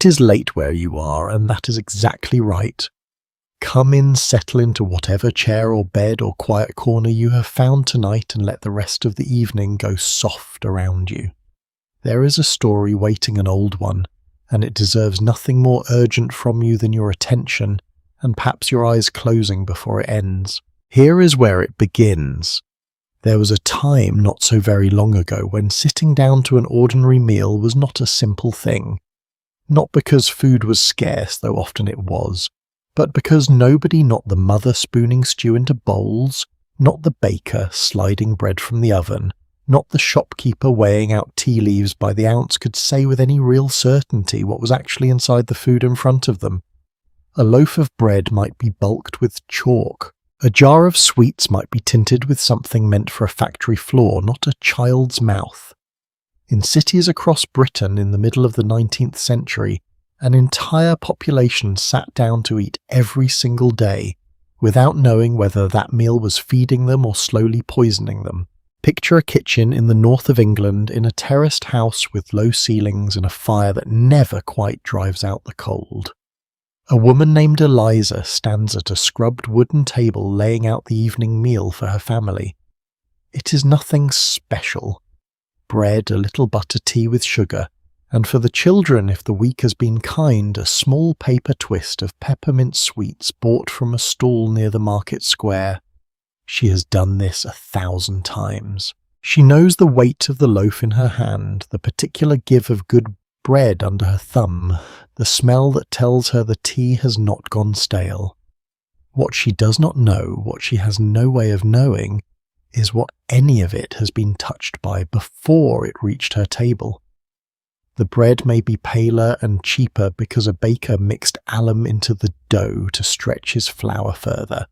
It is late where you are, and that is exactly right. Come in, settle into whatever chair or bed or quiet corner you have found tonight, and let the rest of the evening go soft around you. There is a story waiting, an old one, and it deserves nothing more urgent from you than your attention, and perhaps your eyes closing before it ends. Here is where it begins. There was a time not so very long ago when sitting down to an ordinary meal was not a simple thing. Not because food was scarce, though often it was, but because nobody, not the mother spooning stew into bowls, not the baker sliding bread from the oven, not the shopkeeper weighing out tea leaves by the ounce, could say with any real certainty what was actually inside the food in front of them. A loaf of bread might be bulked with chalk. A jar of sweets might be tinted with something meant for a factory floor, not a child's mouth. In cities across Britain in the middle of the 19th century, an entire population sat down to eat every single day, without knowing whether that meal was feeding them or slowly poisoning them. Picture a kitchen in the north of England in a terraced house with low ceilings and a fire that never quite drives out the cold. A woman named Eliza stands at a scrubbed wooden table laying out the evening meal for her family. It is nothing special. Bread, a little butter tea with sugar, and for the children, if the week has been kind, a small paper twist of peppermint sweets bought from a stall near the market square. She has done this 1,000 times. She knows the weight of the loaf in her hand, the particular give of good bread under her thumb, the smell that tells her the tea has not gone stale. What she does not know, what she has no way of knowing, is what any of it has been touched by before it reached her table. The bread may be paler and cheaper because a baker mixed alum into the dough to stretch his flour further.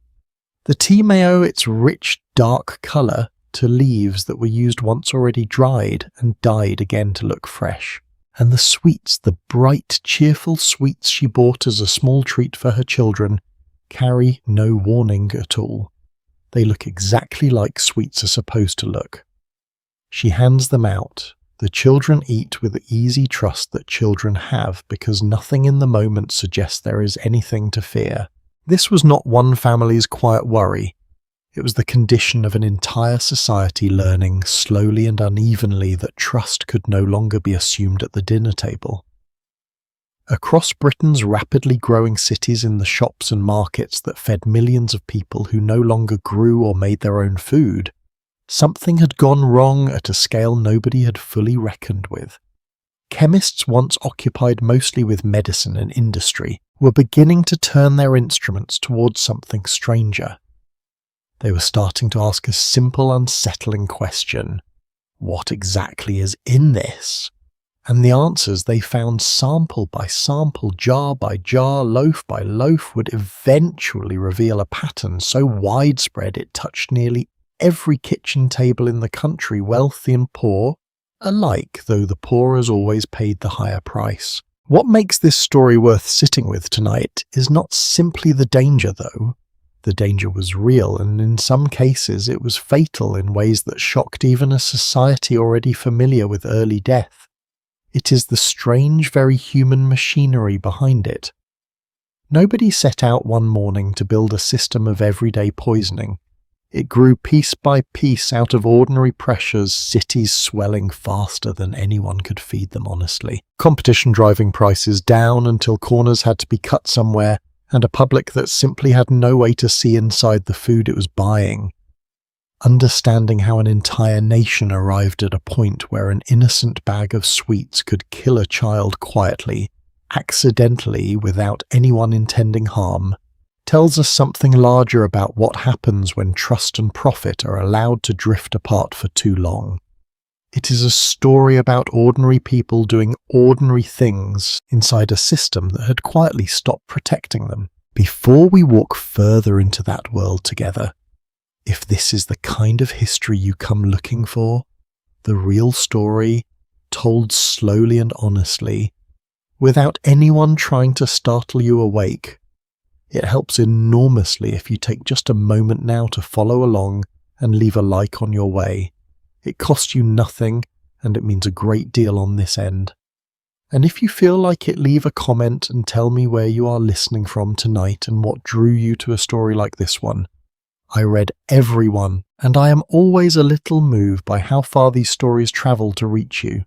The tea may owe its rich, dark colour to leaves that were used once already dried and dyed again to look fresh. And the sweets, the bright, cheerful sweets she bought as a small treat for her children, carry no warning at all. They look exactly like sweets are supposed to look. She hands them out. The children eat with the easy trust that children have, because nothing in the moment suggests there is anything to fear. This was not one family's quiet worry. It was the condition of an entire society learning, slowly and unevenly, that trust could no longer be assumed at the dinner table. Across Britain's rapidly growing cities, in the shops and markets that fed millions of people who no longer grew or made their own food, something had gone wrong at a scale nobody had fully reckoned with. Chemists, once occupied mostly with medicine and industry, were beginning to turn their instruments towards something stranger. They were starting to ask a simple, unsettling question: what exactly is in this? And the answers they found sample by sample, jar by jar, loaf by loaf, would eventually reveal a pattern so widespread it touched nearly every kitchen table in the country, wealthy and poor alike, though the poor as always paid the higher price. What makes this story worth sitting with tonight is not simply the danger, though. The danger was real, and in some cases it was fatal in ways that shocked even a society already familiar with early death. It is the strange, very human machinery behind it. Nobody set out one morning to build a system of everyday poisoning. It grew piece by piece out of ordinary pressures, cities swelling faster than anyone could feed them honestly, competition driving prices down until corners had to be cut somewhere, and a public that simply had no way to see inside the food it was buying. Understanding how an entire nation arrived at a point where an innocent bag of sweets could kill a child quietly, accidentally, without anyone intending harm, tells us something larger about what happens when trust and profit are allowed to drift apart for too long. It is a story about ordinary people doing ordinary things inside a system that had quietly stopped protecting them. Before we walk further into that world together, if this is the kind of history you come looking for, the real story, told slowly and honestly, without anyone trying to startle you awake, it helps enormously if you take just a moment now to follow along and leave a like on your way. It costs you nothing, and it means a great deal on this end. And if you feel like it, leave a comment and tell me where you are listening from tonight and what drew you to a story like this one. I read every one, and I am always a little moved by how far these stories travel to reach you.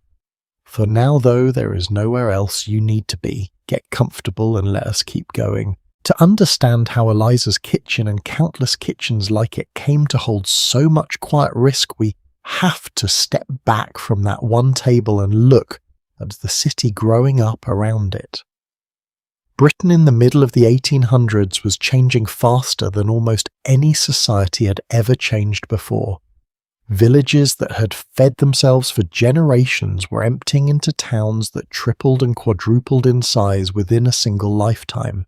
For now, though, there is nowhere else you need to be. Get comfortable and let us keep going. To understand how Eliza's kitchen and countless kitchens like it came to hold so much quiet risk, we have to step back from that one table and look at the city growing up around it. Britain in the middle of the 1800s was changing faster than almost any society had ever changed before. Villages that had fed themselves for generations were emptying into towns that tripled and quadrupled in size within a single lifetime.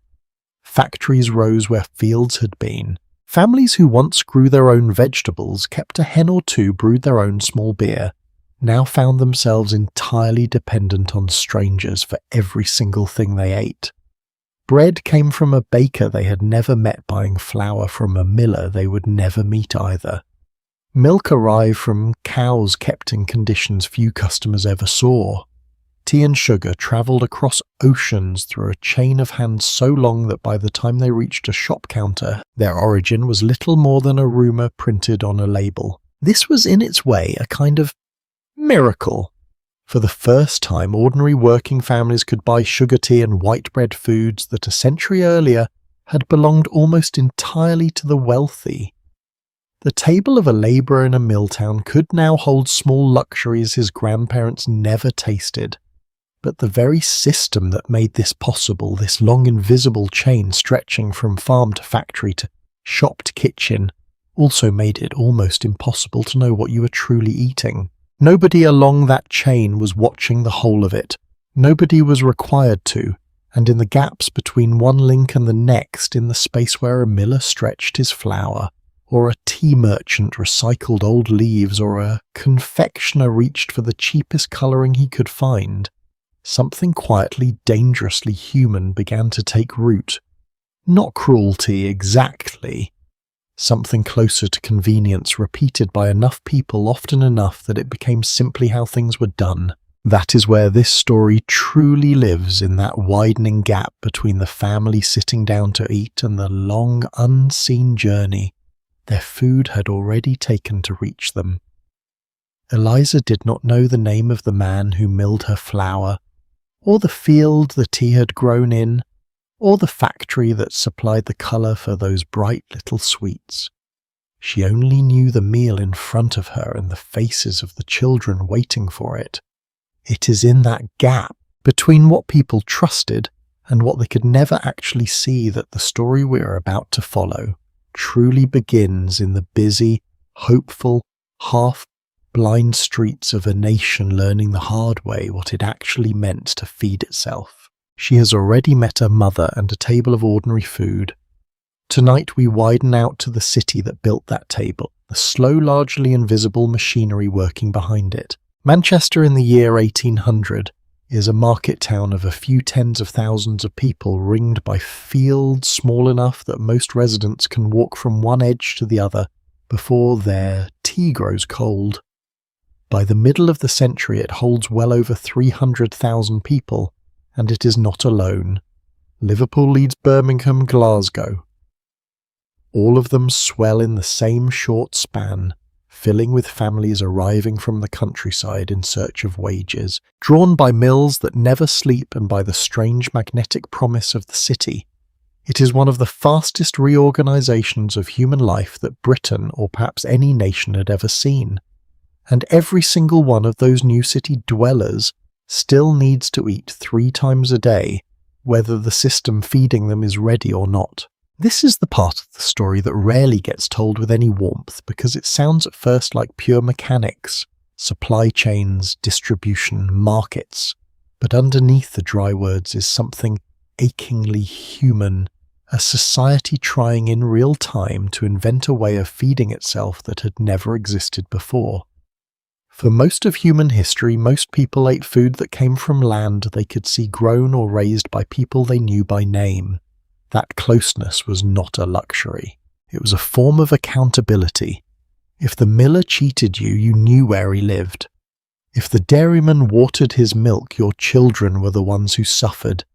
Factories rose where fields had been. Families who once grew their own vegetables, kept a hen or two, brewed their own small beer, now found themselves entirely dependent on strangers for every single thing they ate. Bread came from a baker they had never met, buying flour from a miller they would never meet either. Milk arrived from cows kept in conditions few customers ever saw. Tea and sugar travelled across oceans through a chain of hands so long that by the time they reached a shop counter, their origin was little more than a rumour printed on a label. This was in its way a kind of miracle. For the first time, ordinary working families could buy sugar tea and white bread foods that a century earlier had belonged almost entirely to the wealthy. The table of a labourer in a mill town could now hold small luxuries his grandparents never tasted. But the very system that made this possible, this long invisible chain stretching from farm to factory to shop to kitchen, also made it almost impossible to know what you were truly eating. Nobody along that chain was watching the whole of it. Nobody was required to, and in the gaps between one link and the next, in the space where a miller stretched his flour, or a tea merchant recycled old leaves, or a confectioner reached for the cheapest colouring he could find, something quietly, dangerously human began to take root. Not cruelty exactly. Something closer to convenience, repeated by enough people often enough that it became simply how things were done. That is where this story truly lives, in that widening gap between the family sitting down to eat and the long, unseen journey their food had already taken to reach them. Eliza did not know the name of the man who milled her flour, or the field the tea had grown in, or the factory that supplied the colour for those bright little sweets. She only knew the meal in front of her and the faces of the children waiting for it. It is in that gap between what people trusted and what they could never actually see that the story we are about to follow truly begins, in the busy, hopeful, half-blind streets of a nation learning the hard way what it actually meant to feed itself. She has already met a mother and a table of ordinary food. Tonight we widen out to the city that built that table, the slow, largely invisible machinery working behind it. Manchester in the year 1800 is a market town of a few tens of thousands of people, ringed by fields small enough that most residents can walk from one edge to the other before their tea grows cold. By the middle of the century it holds well over 300,000 people, and it is not alone. Liverpool leads Birmingham, Glasgow. All of them swell in the same short span, filling with families arriving from the countryside in search of wages, drawn by mills that never sleep and by the strange magnetic promise of the city. It is one of the fastest reorganizations of human life that Britain, or perhaps any nation, had ever seen. And every single one of those new city dwellers still needs to eat 3 times a day, whether the system feeding them is ready or not. This is the part of the story that rarely gets told with any warmth, because it sounds at first like pure mechanics, supply chains, distribution, markets. But underneath the dry words is something achingly human, a society trying in real time to invent a way of feeding itself that had never existed before. For most of human history, most people ate food that came from land they could see grown or raised by people they knew by name. That closeness was not a luxury. It was a form of accountability. If the miller cheated you, you knew where he lived. If the dairyman watered his milk, your children were the ones who suffered,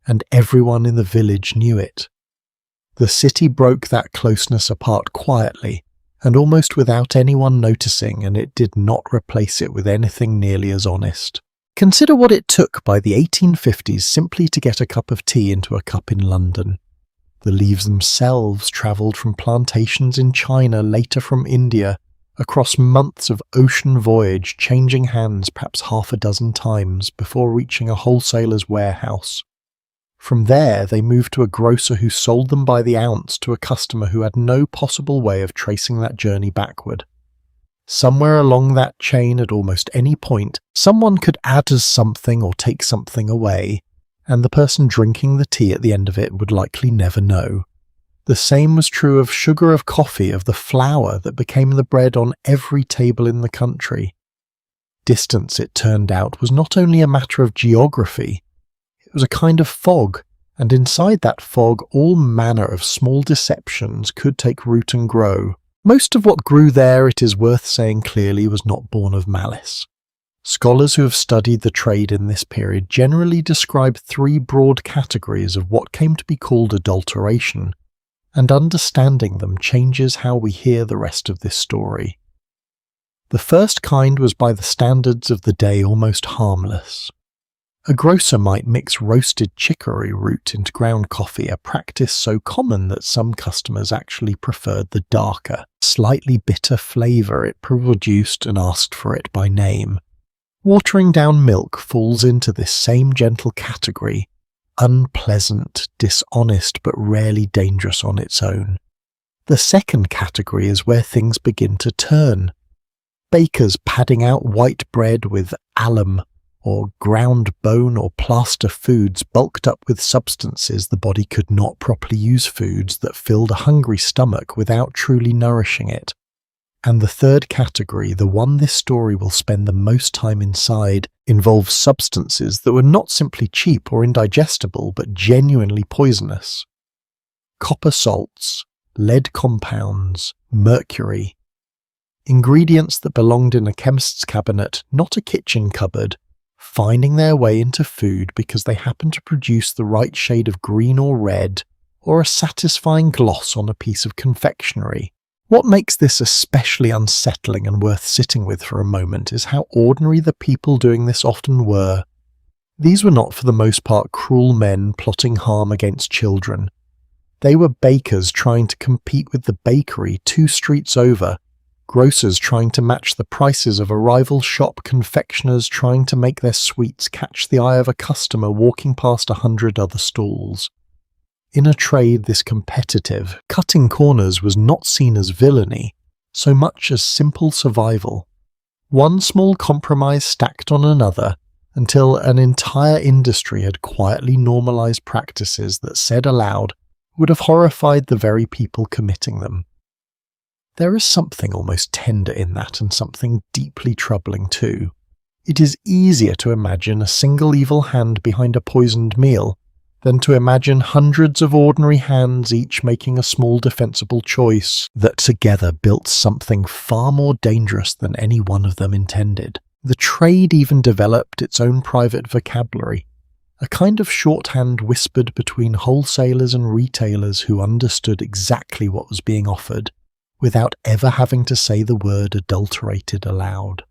and everyone in the village knew it. The city broke that closeness apart quietly, and almost without anyone noticing, and it did not replace it with anything nearly as honest. Consider what it took by the 1850s simply to get a cup of tea into a cup in London. The leaves themselves travelled from plantations in China, later from India, across months of ocean voyage, changing hands perhaps half a dozen times before reaching a wholesaler's warehouse. From there, they moved to a grocer who sold them by the ounce to a customer who had no possible way of tracing that journey backward. Somewhere along that chain, at almost any point, someone could add as something or take something away, and the person drinking the tea at the end of it would likely never know. The same was true of sugar, of coffee, of the flour that became the bread on every table in the country. Distance, it turned out, was not only a matter of geography. It was a kind of fog, and inside that fog all manner of small deceptions could take root and grow. Most of what grew there, it is worth saying clearly, was not born of malice. Scholars who have studied the trade in this period generally describe three broad categories of what came to be called adulteration, and understanding them changes how we hear the rest of this story. The first kind was by the standards of the day almost harmless. A grocer might mix roasted chicory root into ground coffee, a practice so common that some customers actually preferred the darker, slightly bitter flavour it produced and asked for it by name. Watering down milk falls into this same gentle category, unpleasant, dishonest, but rarely dangerous on its own. The second category is where things begin to turn. Bakers padding out white bread with alum, or ground bone or plaster foods bulked up with substances the body could not properly use, foods that filled a hungry stomach without truly nourishing it. And the third category, the one this story will spend the most time inside, involves substances that were not simply cheap or indigestible, but genuinely poisonous. Copper salts, lead compounds, mercury. Ingredients that belonged in a chemist's cabinet, not a kitchen cupboard, finding their way into food because they happen to produce the right shade of green or red, or a satisfying gloss on a piece of confectionery. What makes this especially unsettling and worth sitting with for a moment is how ordinary the people doing this often were. These were not for the most part cruel men plotting harm against children. They were bakers trying to compete with the bakery 2 streets over, grocers trying to match the prices of a rival shop, confectioners trying to make their sweets catch the eye of a customer walking past 100 other stalls. In a trade this competitive, cutting corners was not seen as villainy, so much as simple survival. One small compromise stacked on another, until an entire industry had quietly normalized practices that, said aloud, would have horrified the very people committing them. There is something almost tender in that, and something deeply troubling too. It is easier to imagine a single evil hand behind a poisoned meal than to imagine hundreds of ordinary hands each making a small defensible choice that together built something far more dangerous than any one of them intended. The trade even developed its own private vocabulary, a kind of shorthand whispered between wholesalers and retailers who understood exactly what was being offered, without ever having to say the word adulterated aloud.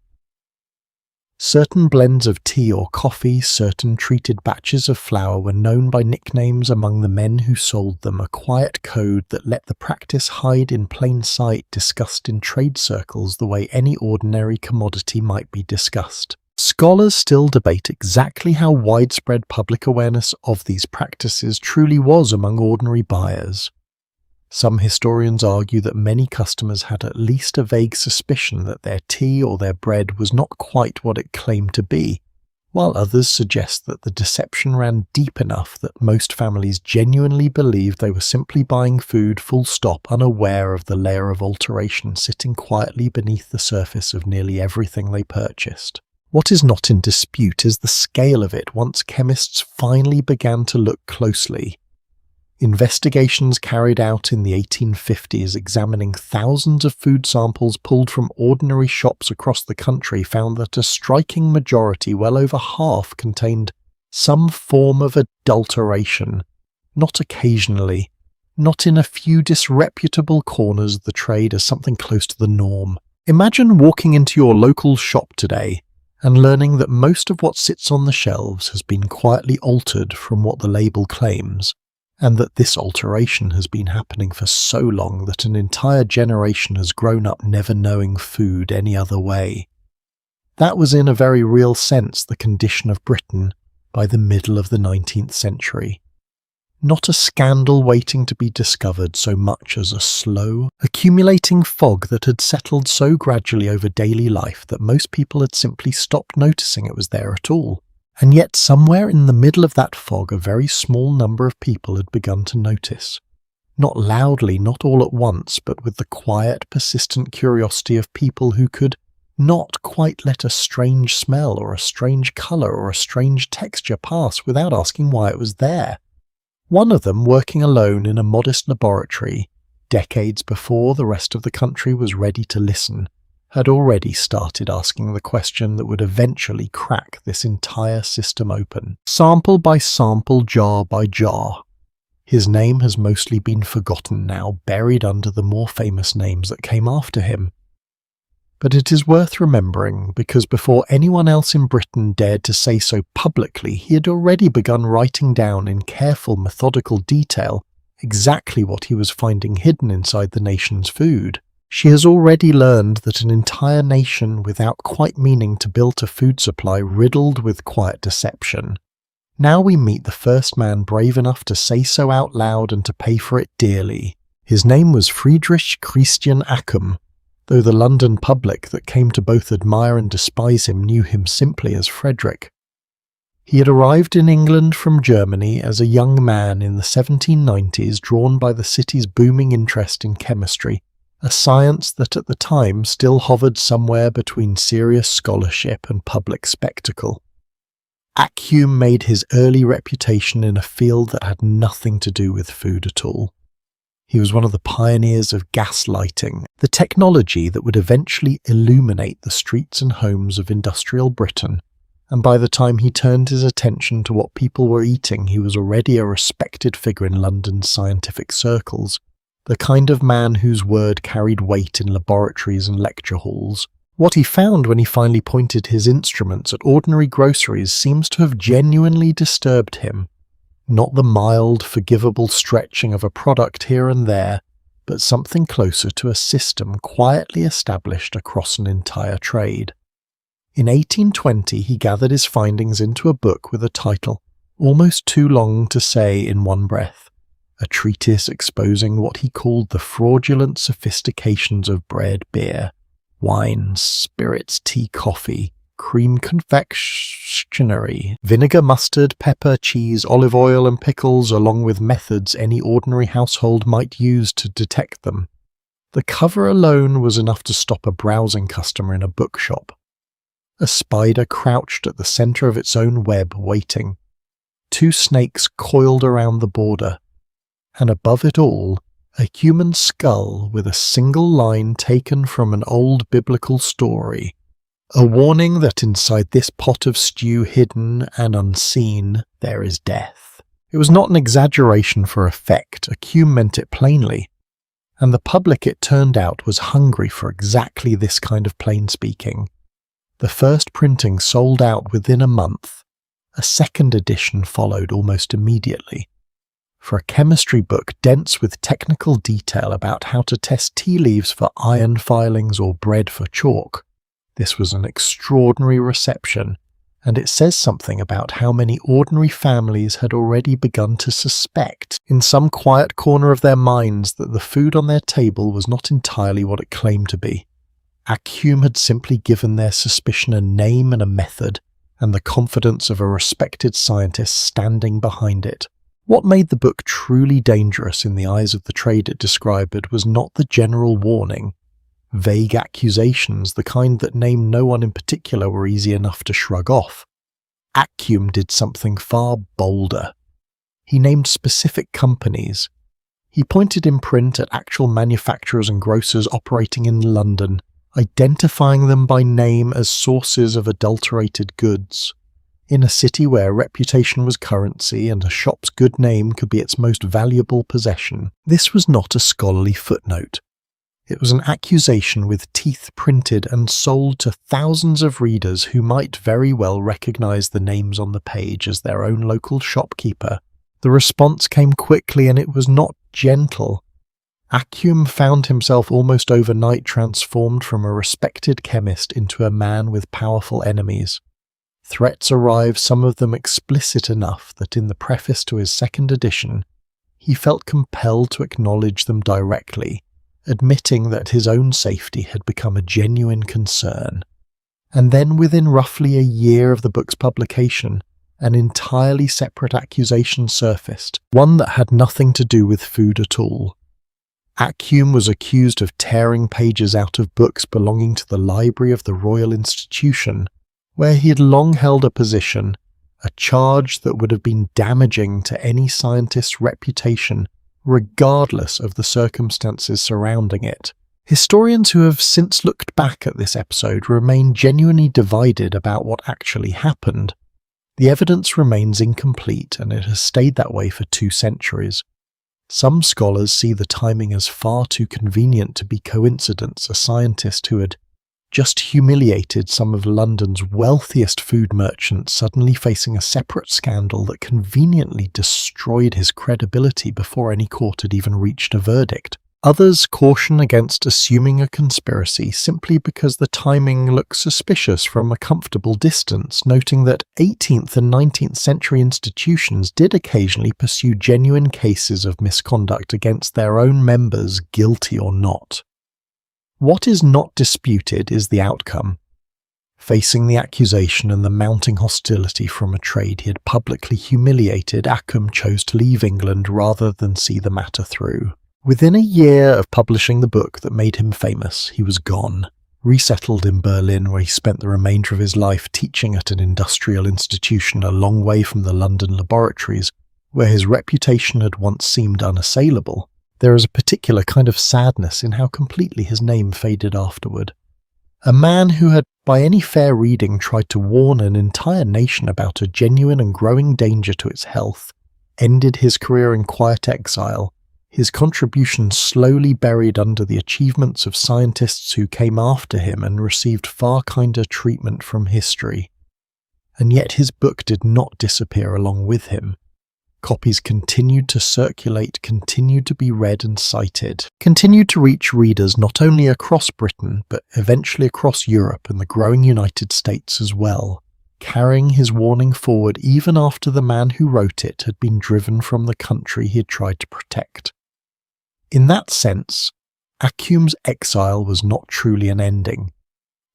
Certain blends of tea or coffee, certain treated batches of flour were known by nicknames among the men who sold them, a quiet code that let the practice hide in plain sight, discussed in trade circles the way any ordinary commodity might be discussed. Scholars still debate exactly how widespread public awareness of these practices truly was among ordinary buyers. Some historians argue that many customers had at least a vague suspicion that their tea or their bread was not quite what it claimed to be, while others suggest that the deception ran deep enough that most families genuinely believed they were simply buying food full stop, unaware of the layer of alteration sitting quietly beneath the surface of nearly everything they purchased. What is not in dispute is the scale of it once chemists finally began to look closely. Investigations carried out in the 1850s examining thousands of food samples pulled from ordinary shops across the country found that a striking majority, well over half, contained some form of adulteration, not occasionally, not in a few disreputable corners of the trade, as something close to the norm. Imagine walking into your local shop today and learning that most of what sits on the shelves has been quietly altered from what the label claims, and that this alteration has been happening for so long that an entire generation has grown up never knowing food any other way. That was in a very real sense the condition of Britain by the middle of the 19th century. Not a scandal waiting to be discovered so much as a slow, accumulating fog that had settled so gradually over daily life that most people had simply stopped noticing it was there at all. And yet somewhere in the middle of that fog a very small number of people had begun to notice. Not loudly, not all at once, but with the quiet, persistent curiosity of people who could not quite let a strange smell or a strange colour or a strange texture pass without asking why it was there. One of them, working alone in a modest laboratory, decades before the rest of the country was ready to listen, had already started asking the question that would eventually crack this entire system open, sample by sample, jar by jar. His name has mostly been forgotten now, buried under the more famous names that came after him. But it is worth remembering, because before anyone else in Britain dared to say so publicly, he had already begun writing down in careful, methodical detail exactly what he was finding hidden inside the nation's food. She has already learned that an entire nation, without quite meaning to build a food supply riddled with quiet deception. Now we meet the first man brave enough to say so out loud and to pay for it dearly. His name was Friedrich Christian Acum, though the London public that came to both admire and despise him knew him simply as Frederick. He had arrived in England from Germany as a young man in the 1790s, drawn by the city's booming interest in chemistry, a science that at the time still hovered somewhere between serious scholarship and public spectacle. Acum made his early reputation in a field that had nothing to do with food at all. He was one of the pioneers of gas lighting, the technology that would eventually illuminate the streets and homes of industrial Britain, and by the time he turned his attention to what people were eating, he was already a respected figure in London's scientific circles, the kind of man whose word carried weight in laboratories and lecture halls. What he found when he finally pointed his instruments at ordinary groceries seems to have genuinely disturbed him. Not the mild, forgivable stretching of a product here and there, but something closer to a system quietly established across an entire trade. In 1820 he gathered his findings into a book with a title almost too long to say in one breath, a treatise exposing what he called the fraudulent sophistications of bread, beer, wine, spirits, tea, coffee, cream confectionery, vinegar, mustard, pepper, cheese, olive oil and pickles, along with methods any ordinary household might use to detect them. The cover alone was enough to stop a browsing customer in a bookshop. A spider crouched at the centre of its own web, waiting. 2 snakes coiled around the border, and above it all, a human skull with a single line taken from an old biblical story. A warning that inside this pot of stew, hidden and unseen, there is death. It was not an exaggeration for effect. Acum meant it plainly. And the public, it turned out, was hungry for exactly this kind of plain speaking. The first printing sold out within a month. A second edition followed almost immediately. For a chemistry book dense with technical detail about how to test tea leaves for iron filings or bread for chalk, this was an extraordinary reception, and it says something about how many ordinary families had already begun to suspect, in some quiet corner of their minds, that the food on their table was not entirely what it claimed to be. Acum had simply given their suspicion a name and a method, and the confidence of a respected scientist standing behind it. What made the book truly dangerous in the eyes of the trade it described was not the general warning. Vague accusations, the kind that named no one in particular, were easy enough to shrug off. Acum did something far bolder. He named specific companies. He pointed in print at actual manufacturers and grocers operating in London, identifying them by name as sources of adulterated goods. In a city where reputation was currency and a shop's good name could be its most valuable possession, this was not a scholarly footnote. It was an accusation with teeth printed and sold to thousands of readers who might very well recognize the names on the page as their own local shopkeeper. The response came quickly, and it was not gentle. Accum found himself almost overnight transformed from a respected chemist into a man with powerful enemies. Threats arrived, some of them explicit enough that in the preface to his second edition, he felt compelled to acknowledge them directly, admitting that his own safety had become a genuine concern. And then within roughly a year of the book's publication, an entirely separate accusation surfaced, one that had nothing to do with food at all. Accum was accused of tearing pages out of books belonging to the library of the Royal Institution, where he had long held a position, a charge that would have been damaging to any scientist's reputation, regardless of the circumstances surrounding it. Historians who have since looked back at this episode remain genuinely divided about what actually happened. The evidence remains incomplete, and it has stayed that way for 2 centuries. Some scholars see the timing as far too convenient to be coincidence. A scientist who had just humiliated some of London's wealthiest food merchants suddenly facing a separate scandal that conveniently destroyed his credibility before any court had even reached a verdict. Others caution against assuming a conspiracy simply because the timing looks suspicious from a comfortable distance, noting that 18th and 19th century institutions did occasionally pursue genuine cases of misconduct against their own members, guilty or not. What is not disputed is the outcome. Facing the accusation and the mounting hostility from a trade he had publicly humiliated, Accum chose to leave England rather than see the matter through. Within a year of publishing the book that made him famous, he was gone, resettled in Berlin, where he spent the remainder of his life teaching at an industrial institution a long way from the London laboratories, where his reputation had once seemed unassailable. There is a particular kind of sadness in how completely his name faded afterward. A man who had, by any fair reading, tried to warn an entire nation about a genuine and growing danger to its health, ended his career in quiet exile, his contributions slowly buried under the achievements of scientists who came after him and received far kinder treatment from history. And yet his book did not disappear along with him. Copies continued to circulate, continued to be read and cited, continued to reach readers not only across Britain, but eventually across Europe and the growing United States as well, carrying his warning forward even after the man who wrote it had been driven from the country he had tried to protect. In that sense, Accum's exile was not truly an ending.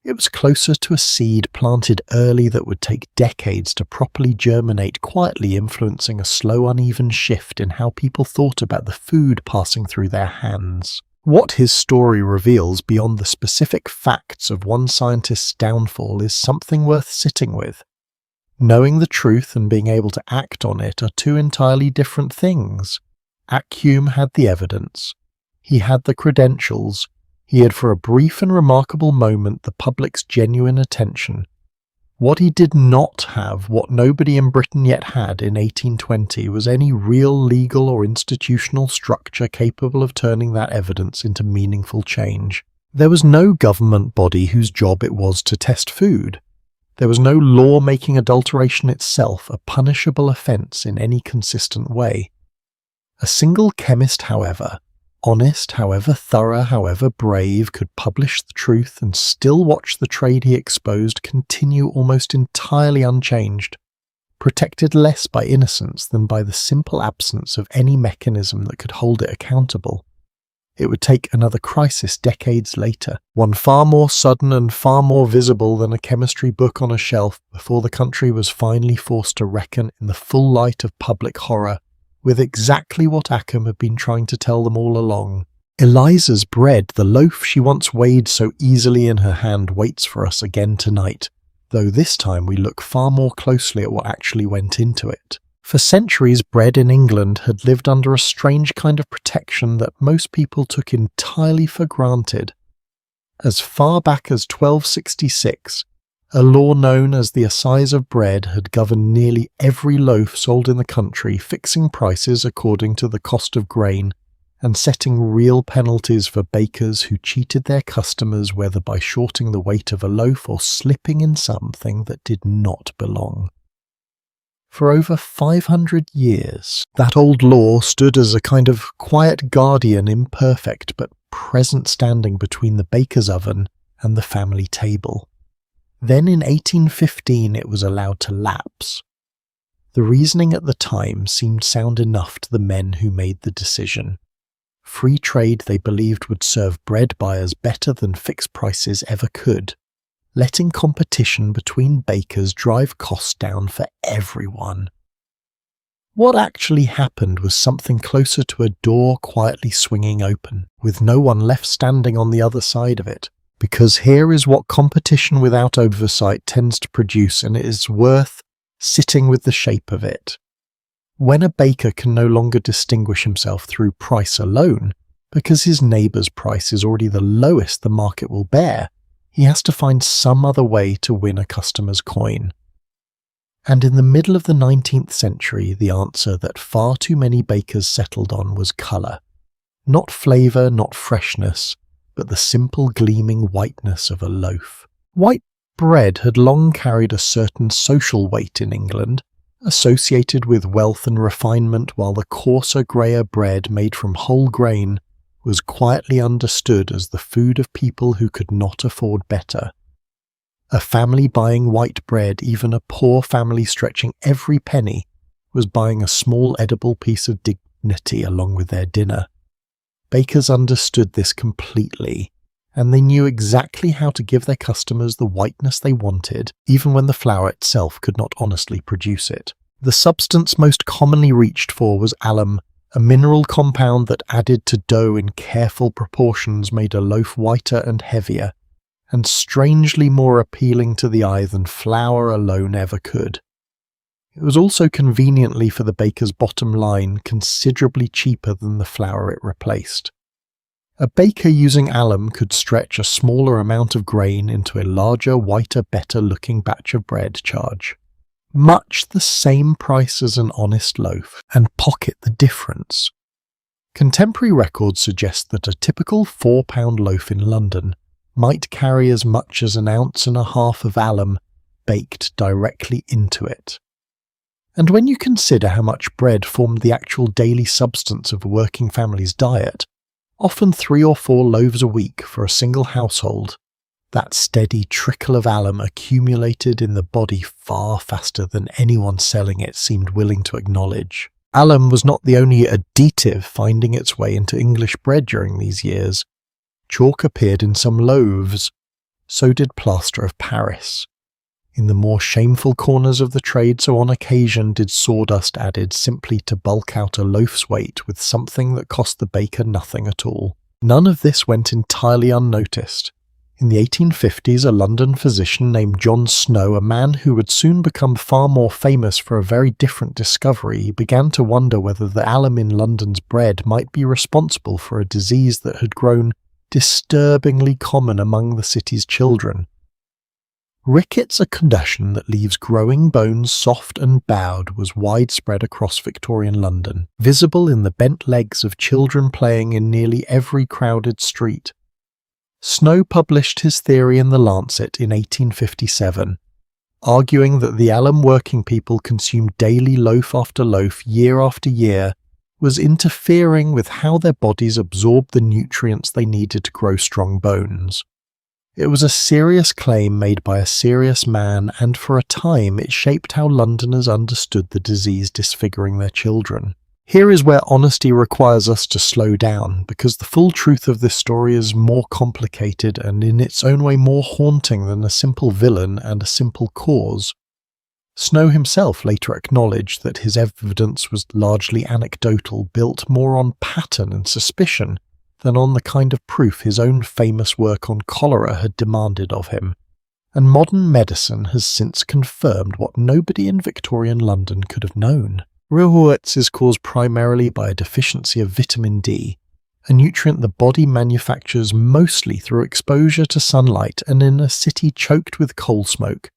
It was closer to a seed planted early that would take decades to properly germinate, quietly influencing a slow, uneven shift in how people thought about the food passing through their hands. What his story reveals beyond the specific facts of one scientist's downfall is something worth sitting with. Knowing the truth and being able to act on it are 2 entirely different things. Accum had the evidence. He had the credentials. He had for a brief and remarkable moment the public's genuine attention. What he did not have, what nobody in Britain yet had in 1820, was any real legal or institutional structure capable of turning that evidence into meaningful change. There was no government body whose job it was to test food. There was no law making adulteration itself a punishable offence in any consistent way. A single chemist, however, honest, however thorough, however brave, could publish the truth and still watch the trade he exposed continue almost entirely unchanged, protected less by innocence than by the simple absence of any mechanism that could hold it accountable. It would take another crisis decades later, one far more sudden and far more visible than a chemistry book on a shelf, before the country was finally forced to reckon in the full light of public horror with exactly what Accum had been trying to tell them all along. Eliza's bread, the loaf she once weighed so easily in her hand, waits for us again tonight, though this time we look far more closely at what actually went into it. For centuries, bread in England had lived under a strange kind of protection that most people took entirely for granted. As far back as 1266, a law known as the Assize of Bread had governed nearly every loaf sold in the country, fixing prices according to the cost of grain and setting real penalties for bakers who cheated their customers, whether by shorting the weight of a loaf or slipping in something that did not belong. For over 500 years, that old law stood as a kind of quiet guardian, imperfect but present, standing between the baker's oven and the family table. Then in 1815 it was allowed to lapse. The reasoning at the time seemed sound enough to the men who made the decision. Free trade, they believed, would serve bread buyers better than fixed prices ever could, letting competition between bakers drive costs down for everyone. What actually happened was something closer to a door quietly swinging open, with no one left standing on the other side of it. Because here is what competition without oversight tends to produce, and it is worth sitting with the shape of it. When a baker can no longer distinguish himself through price alone, because his neighbour's price is already the lowest the market will bear, he has to find some other way to win a customer's coin. And in the middle of the 19th century, the answer that far too many bakers settled on was colour. Not flavour, not freshness, but the simple gleaming whiteness of a loaf. White bread had long carried a certain social weight in England, associated with wealth and refinement, while the coarser, greyer bread made from whole grain was quietly understood as the food of people who could not afford better. A family buying white bread, even a poor family stretching every penny, was buying a small edible piece of dignity along with their dinner. Bakers understood this completely, and they knew exactly how to give their customers the whiteness they wanted, even when the flour itself could not honestly produce it. The substance most commonly reached for was alum, a mineral compound that added to dough in careful proportions made a loaf whiter and heavier, and strangely more appealing to the eye than flour alone ever could. It was also conveniently for the baker's bottom line considerably cheaper than the flour it replaced. A baker using alum could stretch a smaller amount of grain into a larger, whiter, better-looking batch of bread charge much the same price as an honest loaf, and pocket the difference. Contemporary records suggest that a typical £4 loaf in London might carry as much as 1.5 ounces of alum baked directly into it. And when you consider how much bread formed the actual daily substance of a working family's diet, often 3 or 4 loaves a week for a single household, that steady trickle of alum accumulated in the body far faster than anyone selling it seemed willing to acknowledge. Alum was not the only additive finding its way into English bread during these years. Chalk appeared in some loaves. So did plaster of Paris. In the more shameful corners of the trade, so on occasion did sawdust added simply to bulk out a loaf's weight with something that cost the baker nothing at all. None of this went entirely unnoticed. In the 1850s, a London physician named John Snow, a man who would soon become far more famous for a very different discovery, began to wonder whether the alum in London's bread might be responsible for a disease that had grown disturbingly common among the city's children. Rickets, a condition that leaves growing bones soft and bowed, was widespread across Victorian London, visible in the bent legs of children playing in nearly every crowded street. Snow published his theory in The Lancet in 1857, arguing that the alum working people consumed daily loaf after loaf, year after year, was interfering with how their bodies absorbed the nutrients they needed to grow strong bones. It was a serious claim made by a serious man, and for a time it shaped how Londoners understood the disease disfiguring their children. Here is where honesty requires us to slow down, because the full truth of this story is more complicated and in its own way more haunting than a simple villain and a simple cause. Snow himself later acknowledged that his evidence was largely anecdotal, built more on pattern and suspicion than on the kind of proof his own famous work on cholera had demanded of him. And modern medicine has since confirmed what nobody in Victorian London could have known. Rheumatoid is caused primarily by a deficiency of vitamin D, a nutrient the body manufactures mostly through exposure to sunlight and in a city choked with coal smoke.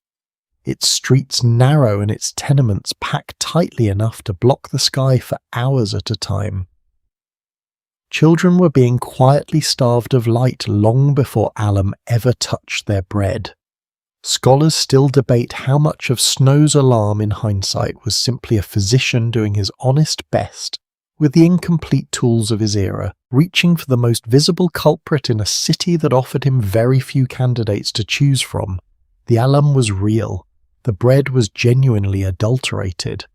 Its streets narrow and its tenements packed tightly enough to block the sky for hours at a time. Children were being quietly starved of light long before alum ever touched their bread. Scholars still debate how much of Snow's alarm in hindsight was simply a physician doing his honest best with the incomplete tools of his era, reaching for the most visible culprit in a city that offered him very few candidates to choose from. The alum was real. The bread was genuinely adulterated.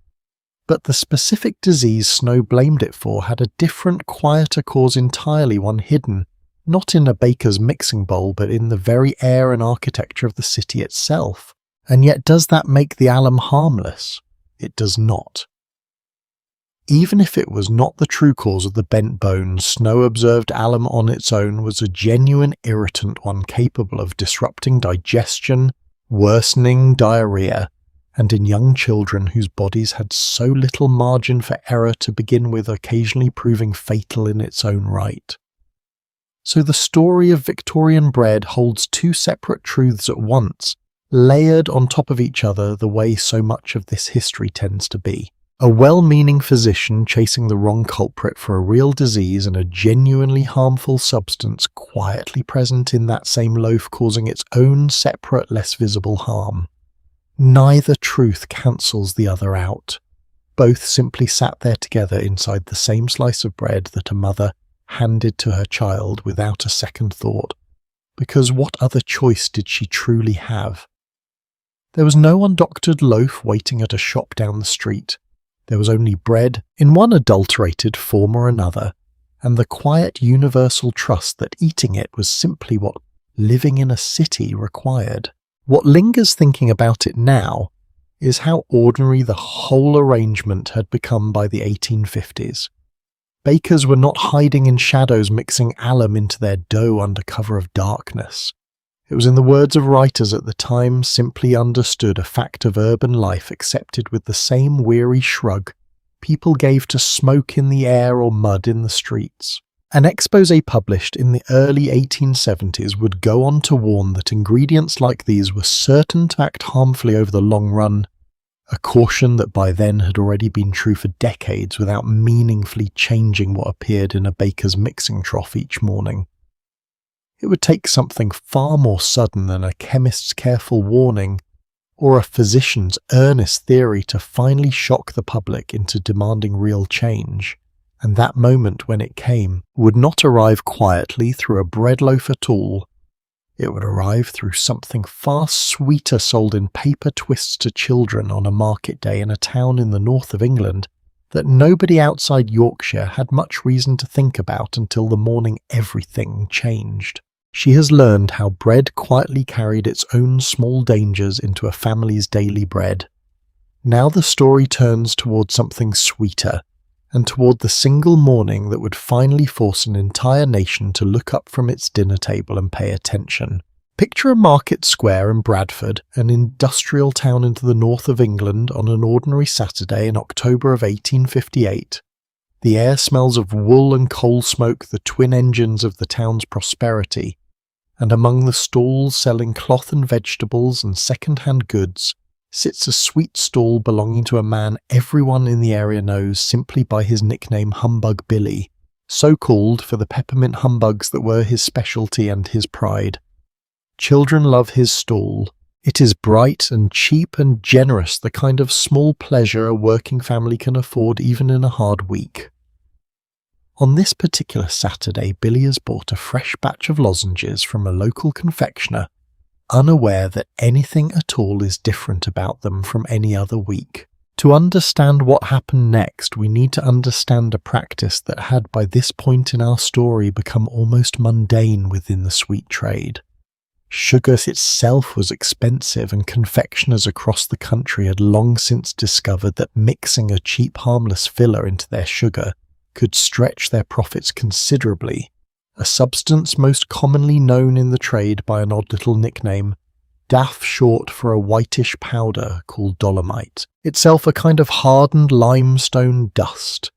But the specific disease Snow blamed it for had a different, quieter cause entirely, one hidden, not in a baker's mixing bowl, but in the very air and architecture of the city itself. And yet does that make the alum harmless? It does not. Even if it was not the true cause of the bent bones, Snow observed alum on its own was a genuine irritant, one capable of disrupting digestion, worsening diarrhea, and in young children whose bodies had so little margin for error to begin with, occasionally proving fatal in its own right. So the story of Victorian bread holds two separate truths at once, layered on top of each other the way so much of this history tends to be. A well-meaning physician chasing the wrong culprit for a real disease and a genuinely harmful substance quietly present in that same loaf causing its own separate, less visible harm. Neither truth cancels the other out. Both simply sat there together inside the same slice of bread that a mother handed to her child without a second thought, because what other choice did she truly have? There was no undoctored loaf waiting at a shop down the street. There was only bread, in one adulterated form or another, and the quiet universal trust that eating it was simply what living in a city required. What lingers thinking about it now is how ordinary the whole arrangement had become by the 1850s. Bakers were not hiding in shadows mixing alum into their dough under cover of darkness. It was, in the words of writers at the time, simply understood, a fact of urban life accepted with the same weary shrug people gave to smoke in the air or mud in the streets. An exposé published in the early 1870s would go on to warn that ingredients like these were certain to act harmfully over the long run, a caution that by then had already been true for decades without meaningfully changing what appeared in a baker's mixing trough each morning. It would take something far more sudden than a chemist's careful warning or a physician's earnest theory to finally shock the public into demanding real change. And that moment, when it came, would not arrive quietly through a bread loaf at all. It would arrive through something far sweeter sold in paper twists to children on a market day in a town in the north of England that nobody outside Yorkshire had much reason to think about until the morning everything changed. She has learned how bread quietly carried its own small dangers into a family's daily bread. Now the story turns toward something sweeter, and toward the single morning that would finally force an entire nation to look up from its dinner table and pay attention. Picture a market square in Bradford, an industrial town into the north of England, on an ordinary Saturday in October of 1858. The air smells of wool and coal smoke, the twin engines of the town's prosperity, and among the stalls selling cloth and vegetables and second-hand goods sits a sweet stall belonging to a man everyone in the area knows simply by his nickname Humbug Billy, so called for the peppermint humbugs that were his specialty and his pride. Children love his stall. It is bright and cheap and generous, the kind of small pleasure a working family can afford even in a hard week. On this particular Saturday, Billy has bought a fresh batch of lozenges from a local confectioner, unaware that anything at all is different about them from any other week. To understand what happened next, we need to understand a practice that had by this point in our story become almost mundane within the sweet trade. Sugar itself was expensive, and confectioners across the country had long since discovered that mixing a cheap, harmless filler into their sugar could stretch their profits considerably, a substance most commonly known in the trade by an odd little nickname, DAF short for a whitish powder called dolomite, itself a kind of hardened limestone dust.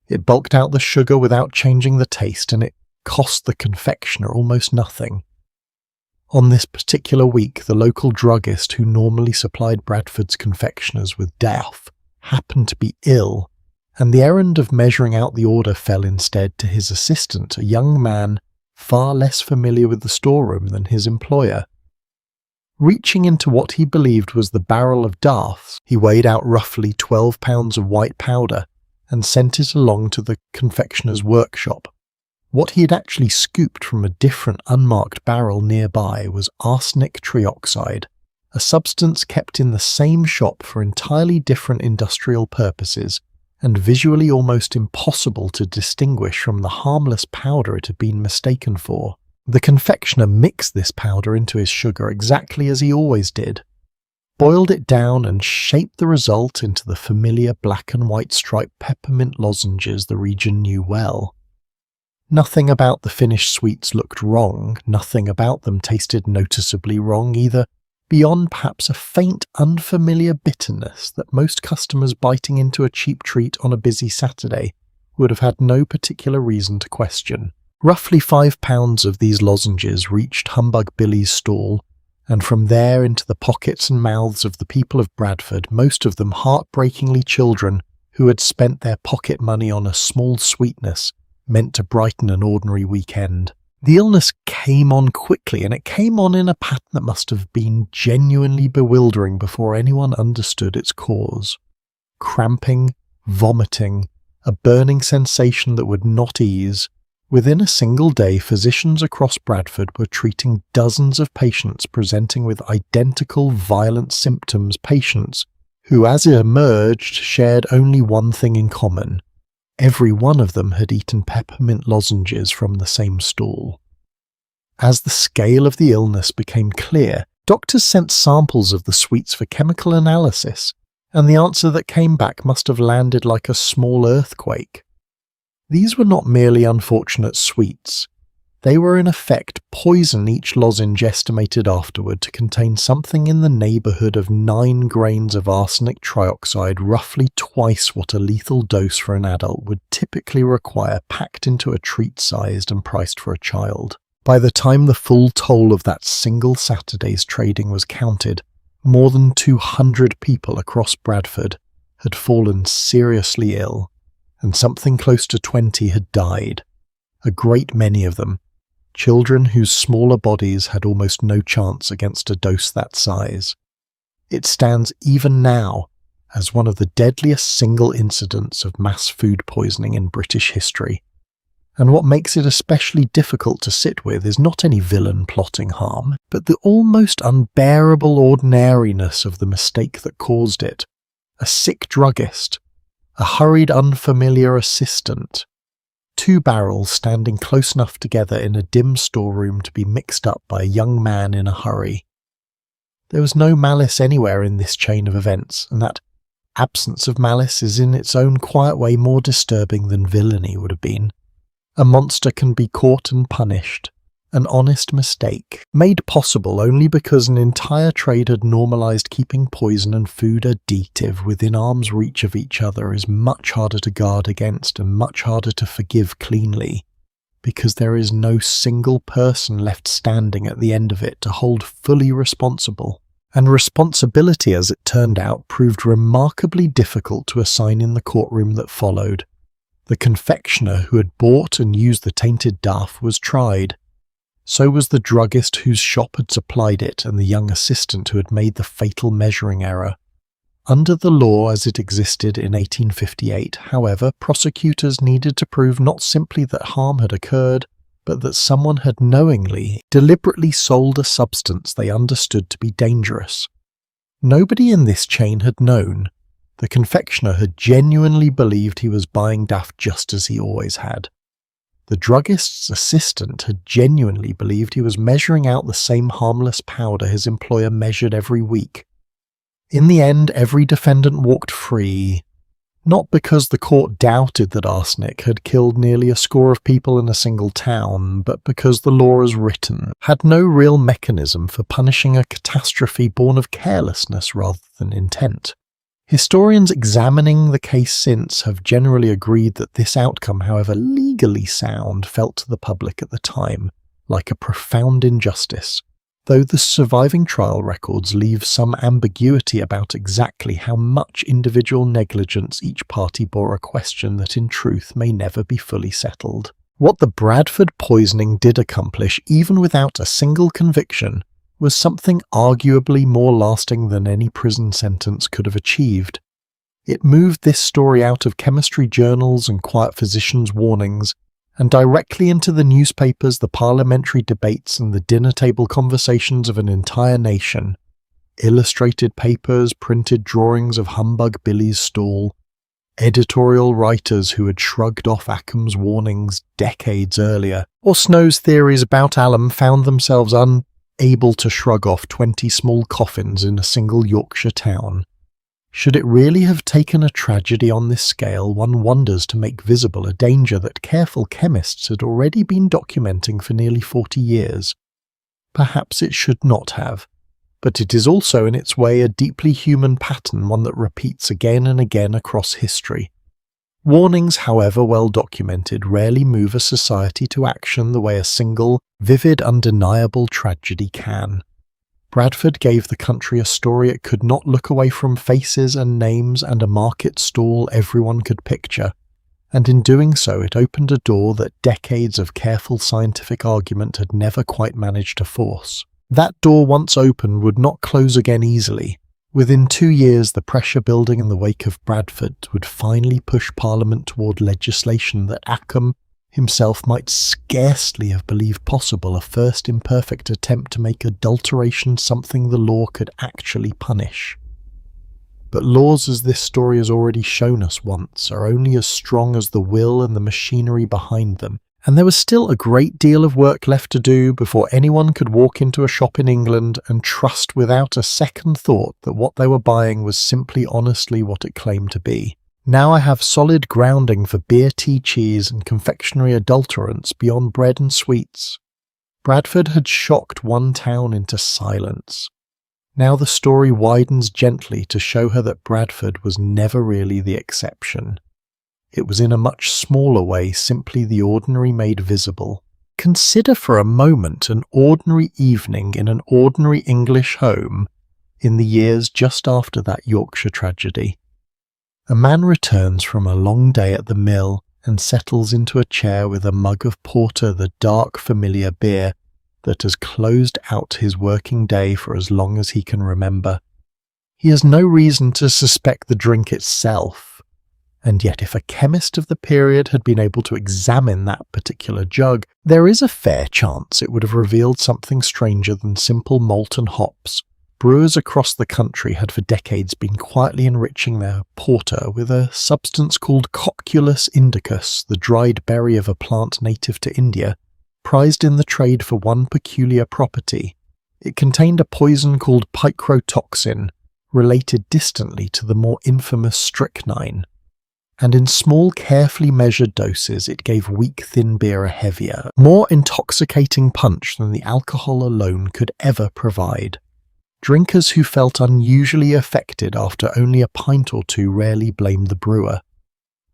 It bulked out the sugar without changing the taste, and it cost the confectioner almost nothing. On this particular week, the local druggist who normally supplied Bradford's confectioners with DAF happened to be ill, and the errand of measuring out the order fell instead to his assistant, a young man far less familiar with the storeroom than his employer. Reaching into what he believed was the barrel of DAF, he weighed out roughly 12 pounds of white powder and sent it along to the confectioner's workshop. What he had actually scooped from a different unmarked barrel nearby was arsenic trioxide, a substance kept in the same shop for entirely different industrial purposes and visually almost impossible to distinguish from the harmless powder it had been mistaken for. The confectioner mixed this powder into his sugar exactly as he always did, boiled it down and shaped the result into the familiar black and white striped peppermint lozenges the region knew well. Nothing about the finished sweets looked wrong, nothing about them tasted noticeably wrong either, beyond perhaps a faint, unfamiliar bitterness that most customers biting into a cheap treat on a busy Saturday would have had no particular reason to question. Roughly 5 pounds of these lozenges reached Humbug Billy's stall, and from there into the pockets and mouths of the people of Bradford, most of them heartbreakingly children who had spent their pocket money on a small sweetness meant to brighten an ordinary weekend. The illness came on quickly, and it came on in a pattern that must have been genuinely bewildering before anyone understood its cause. Cramping, vomiting, a burning sensation that would not ease. Within a single day, physicians across Bradford were treating dozens of patients presenting with identical violent symptoms, patients who, as it emerged, shared only one thing in common. Every one of them had eaten peppermint lozenges from the same stall. As the scale of the illness became clear, doctors sent samples of the sweets for chemical analysis, and the answer that came back must have landed like a small earthquake. These were not merely unfortunate sweets. They were in effect poison, each lozenge estimated afterward to contain something in the neighbourhood of 9 grains of arsenic trioxide, roughly twice what a lethal dose for an adult would typically require, packed into a treat sized and priced for a child. By the time the full toll of that single Saturday's trading was counted, more than 200 people across Bradford had fallen seriously ill, and something close to 20 had died, a great many of them children whose smaller bodies had almost no chance against a dose that size. It stands even now as one of the deadliest single incidents of mass food poisoning in British history. And what makes it especially difficult to sit with is not any villain plotting harm, but the almost unbearable ordinariness of the mistake that caused it. A sick druggist, a hurried unfamiliar assistant, 2 barrels standing close enough together in a dim storeroom to be mixed up by a young man in a hurry. There was no malice anywhere in this chain of events, and that absence of malice is in its own quiet way more disturbing than villainy would have been. A monster can be caught and punished, an honest mistake, made possible only because an entire trade had normalised keeping poison and food additive within arm's reach of each other, is much harder to guard against and much harder to forgive cleanly, because there is no single person left standing at the end of it to hold fully responsible. And responsibility, as it turned out, proved remarkably difficult to assign in the courtroom that followed. The confectioner who had bought and used the tainted DAF was tried. So was the druggist whose shop had supplied it, and the young assistant who had made the fatal measuring error. Under the law as it existed in 1858, however, prosecutors needed to prove not simply that harm had occurred, but that someone had knowingly, deliberately sold a substance they understood to be dangerous. Nobody in this chain had known. The confectioner had genuinely believed he was buying DAF just as he always had. The druggist's assistant had genuinely believed he was measuring out the same harmless powder his employer measured every week. In the end, every defendant walked free. Not because the court doubted that arsenic had killed nearly a score of people in a single town, but because the law as written had no real mechanism for punishing a catastrophe born of carelessness rather than intent. Historians examining the case since have generally agreed that this outcome, however legally sound, felt to the public at the time like a profound injustice, though the surviving trial records leave some ambiguity about exactly how much individual negligence each party bore, a question that in truth may never be fully settled. What the Bradford poisoning did accomplish, even without a single conviction, was something arguably more lasting than any prison sentence could have achieved. It moved this story out of chemistry journals and quiet physicians' warnings, and directly into the newspapers, the parliamentary debates, and the dinner-table conversations of an entire nation. Illustrated papers, printed drawings of Humbug Billy's stall, editorial writers who had shrugged off Occam's warnings decades earlier, or Snow's theories about alum found themselves unable to shrug off 20 small coffins in a single Yorkshire town. Should it really have taken a tragedy on this scale, one wonders, to make visible a danger that careful chemists had already been documenting for nearly 40 years? Perhaps it should not have, but it is also in its way a deeply human pattern, one that repeats again and again across history. Warnings, however well documented, rarely move a society to action the way a single, vivid, undeniable tragedy can. Bradford gave the country a story it could not look away from, faces and names and a market stall everyone could picture, and in doing so it opened a door that decades of careful scientific argument had never quite managed to force. That door, once opened, would not close again easily. Within 2 years, the pressure building in the wake of Bradford would finally push Parliament toward legislation that Occam himself might scarcely have believed possible, a first imperfect attempt to make adulteration something the law could actually punish. But laws, as this story has already shown us once, are only as strong as the will and the machinery behind them, and there was still a great deal of work left to do before anyone could walk into a shop in England and trust without a second thought that what they were buying was simply honestly what it claimed to be. Now I have solid grounding for beer, tea, cheese, and confectionery adulterants beyond bread and sweets. Bradford had shocked one town into silence. Now the story widens gently to show her that Bradford was never really the exception. It was in a much smaller way simply the ordinary made visible. Consider for a moment an ordinary evening in an ordinary English home in the years just after that Yorkshire tragedy. A man returns from a long day at the mill and settles into a chair with a mug of porter, the dark, familiar beer that has closed out his working day for as long as he can remember. He has no reason to suspect the drink itself, and yet if a chemist of the period had been able to examine that particular jug, there is a fair chance it would have revealed something stranger than simple malt and hops. Brewers across the country had for decades been quietly enriching their porter with a substance called Cocculus indicus, the dried berry of a plant native to India, prized in the trade for one peculiar property. It contained a poison called picrotoxin, related distantly to the more infamous strychnine, and in small, carefully measured doses it gave weak, thin beer a heavier, more intoxicating punch than the alcohol alone could ever provide. Drinkers who felt unusually affected after only a pint or two rarely blamed the brewer.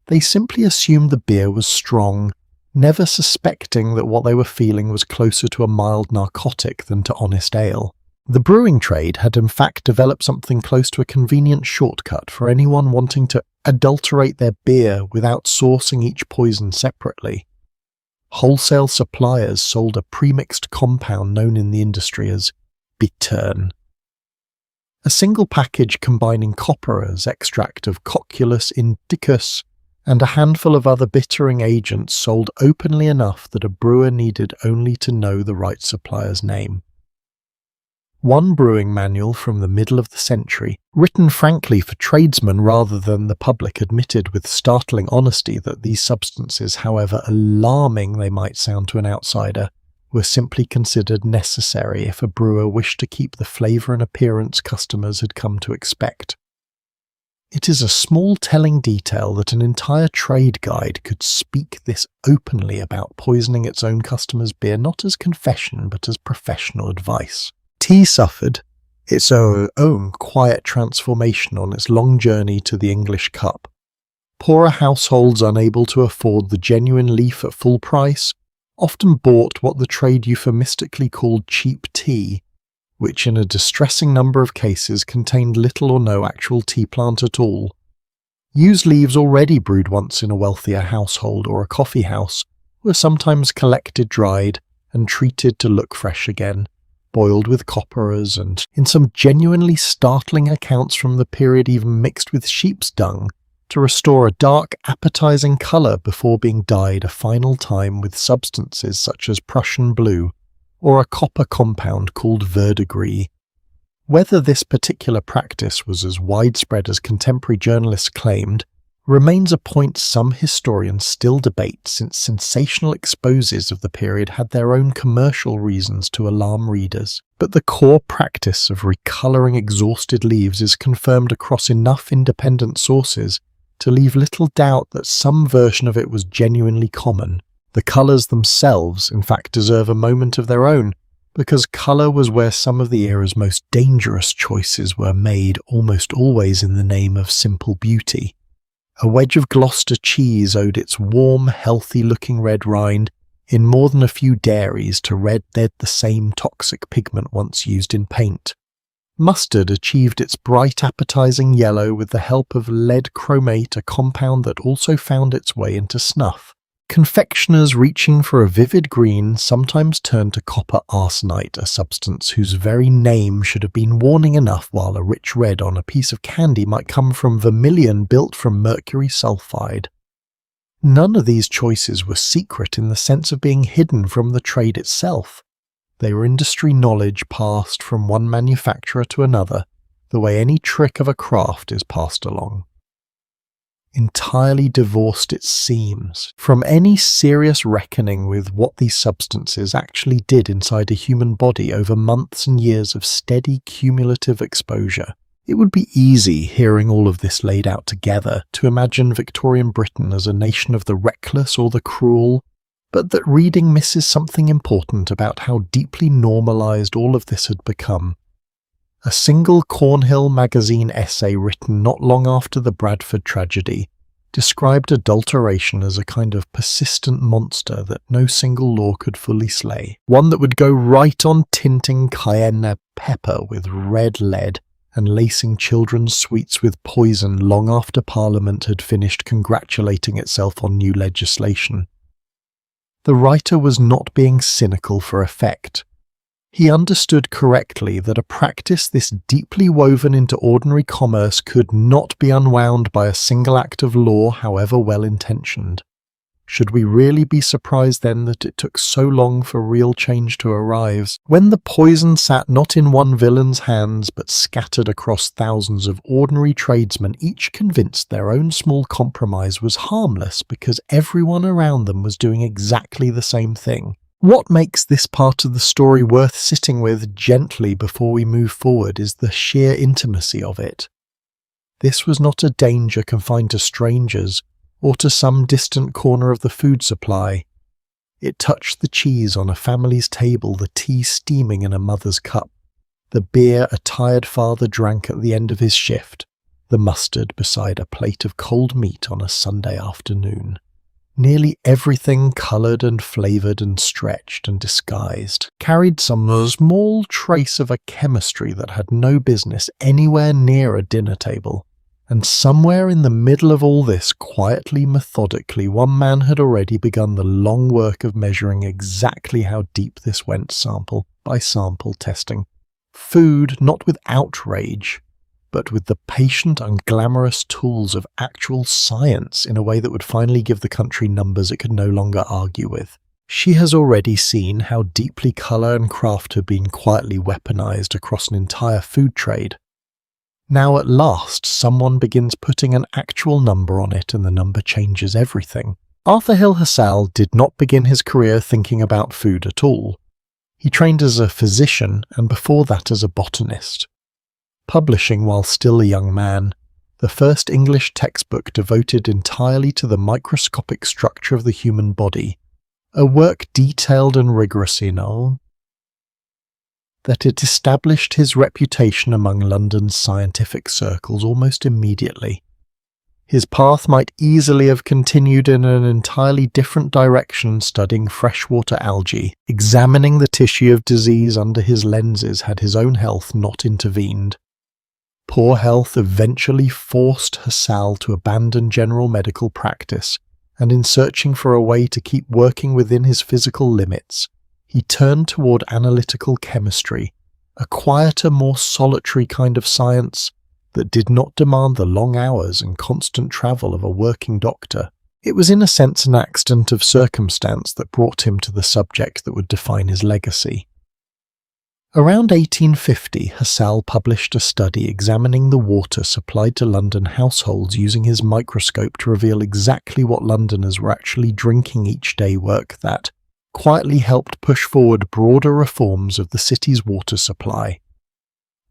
They simply assumed the beer was strong, never suspecting that what they were feeling was closer to a mild narcotic than to honest ale. The brewing trade had in fact developed something close to a convenient shortcut for anyone wanting to adulterate their beer without sourcing each poison separately. Wholesale suppliers sold a premixed compound known in the industry as bittern. A single package combining copper's extract of Cocculus indicus and a handful of other bittering agents sold openly enough that a brewer needed only to know the right supplier's name. One brewing manual from the middle of the century, written frankly for tradesmen rather than the public, admitted with startling honesty that these substances, however alarming they might sound to an outsider, were simply considered necessary if a brewer wished to keep the flavour and appearance customers had come to expect. It is a small telling detail that an entire trade guide could speak this openly about poisoning its own customers' beer not as confession but as professional advice. Tea suffered its own quiet transformation on its long journey to the English cup. Poorer households unable to afford the genuine leaf at full price often bought what the trade euphemistically called cheap tea, which in a distressing number of cases contained little or no actual tea plant at all. Used leaves already brewed once in a wealthier household or a coffee house were sometimes collected dried and treated to look fresh again, boiled with copperas and, in some genuinely startling accounts from the period, even mixed with sheep's dung to restore a dark, appetizing colour before being dyed a final time with substances such as Prussian blue or a copper compound called verdigris. Whether this particular practice was as widespread as contemporary journalists claimed remains a point some historians still debate, since sensational exposes of the period had their own commercial reasons to alarm readers. But the core practice of recolouring exhausted leaves is confirmed across enough independent sources to leave little doubt that some version of it was genuinely common. The colours themselves, in fact, deserve a moment of their own, because colour was where some of the era's most dangerous choices were made, almost always in the name of simple beauty. A wedge of Gloucester cheese owed its warm, healthy-looking red rind in more than a few dairies to red the same toxic pigment once used in paint. Mustard achieved its bright, appetizing yellow with the help of lead chromate, a compound that also found its way into snuff. Confectioners reaching for a vivid green sometimes turned to copper arsenite, a substance whose very name should have been warning enough, while a rich red on a piece of candy might come from vermilion built from mercury sulfide. None of these choices were secret in the sense of being hidden from the trade itself. They were industry knowledge passed from one manufacturer to another, the way any trick of a craft is passed along. Entirely divorced, it seems, from any serious reckoning with what these substances actually did inside a human body over months and years of steady cumulative exposure. It would be easy, hearing all of this laid out together, to imagine Victorian Britain as a nation of the reckless or the cruel, but that reading misses something important about how deeply normalised all of this had become. A single Cornhill magazine essay written not long after the Bradford tragedy described adulteration as a kind of persistent monster that no single law could fully slay, one that would go right on tinting cayenne pepper with red lead and lacing children's sweets with poison long after Parliament had finished congratulating itself on new legislation. The writer was not being cynical for effect. He understood correctly that a practice this deeply woven into ordinary commerce could not be unwound by a single act of law, however well-intentioned. Should we really be surprised then that it took so long for real change to arrive, when the poison sat not in one villain's hands but scattered across thousands of ordinary tradesmen, each convinced their own small compromise was harmless because everyone around them was doing exactly the same thing? What makes this part of the story worth sitting with gently before we move forward is the sheer intimacy of it. This was not a danger confined to strangers or to some distant corner of the food supply. It touched the cheese on a family's table, the tea steaming in a mother's cup, the beer a tired father drank at the end of his shift, the mustard beside a plate of cold meat on a Sunday afternoon. Nearly everything coloured and flavoured and stretched and disguised carried some small trace of a chemistry that had no business anywhere near a dinner table. And somewhere in the middle of all this, quietly, methodically, one man had already begun the long work of measuring exactly how deep this went, sample by sample testing. Food not with outrage, but with the patient, unglamorous tools of actual science in a way that would finally give the country numbers it could no longer argue with. She has already seen how deeply colour and craft had been quietly weaponized across an entire food trade. Now at last someone begins putting an actual number on it, and the number changes everything. Arthur Hill Hassall did not begin his career thinking about food at all. He trained as a physician and before that as a botanist. Publishing while still a young man, the first English textbook devoted entirely to the microscopic structure of the human body, a work detailed and rigorous enough that it established his reputation among London's scientific circles almost immediately. His path might easily have continued in an entirely different direction, studying freshwater algae, examining the tissue of disease under his lenses had his own health not intervened. Poor health eventually forced Hassal to abandon general medical practice, and in searching for a way to keep working within his physical limits, he turned toward analytical chemistry, a quieter, more solitary kind of science that did not demand the long hours and constant travel of a working doctor. It was in a sense an accident of circumstance that brought him to the subject that would define his legacy. Around 1850, Hassal published a study examining the water supplied to London households using his microscope to reveal exactly what Londoners were actually drinking each day, work that quietly helped push forward broader reforms of the city's water supply.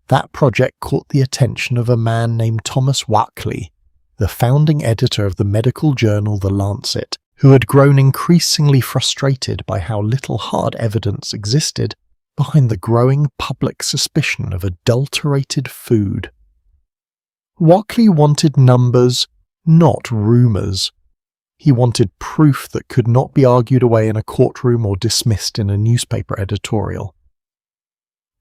That project caught the attention of a man named Thomas Wackley, the founding editor of the medical journal The Lancet, who had grown increasingly frustrated by how little hard evidence existed behind the growing public suspicion of adulterated food. Wackley wanted numbers, not rumours. He wanted proof that could not be argued away in a courtroom or dismissed in a newspaper editorial.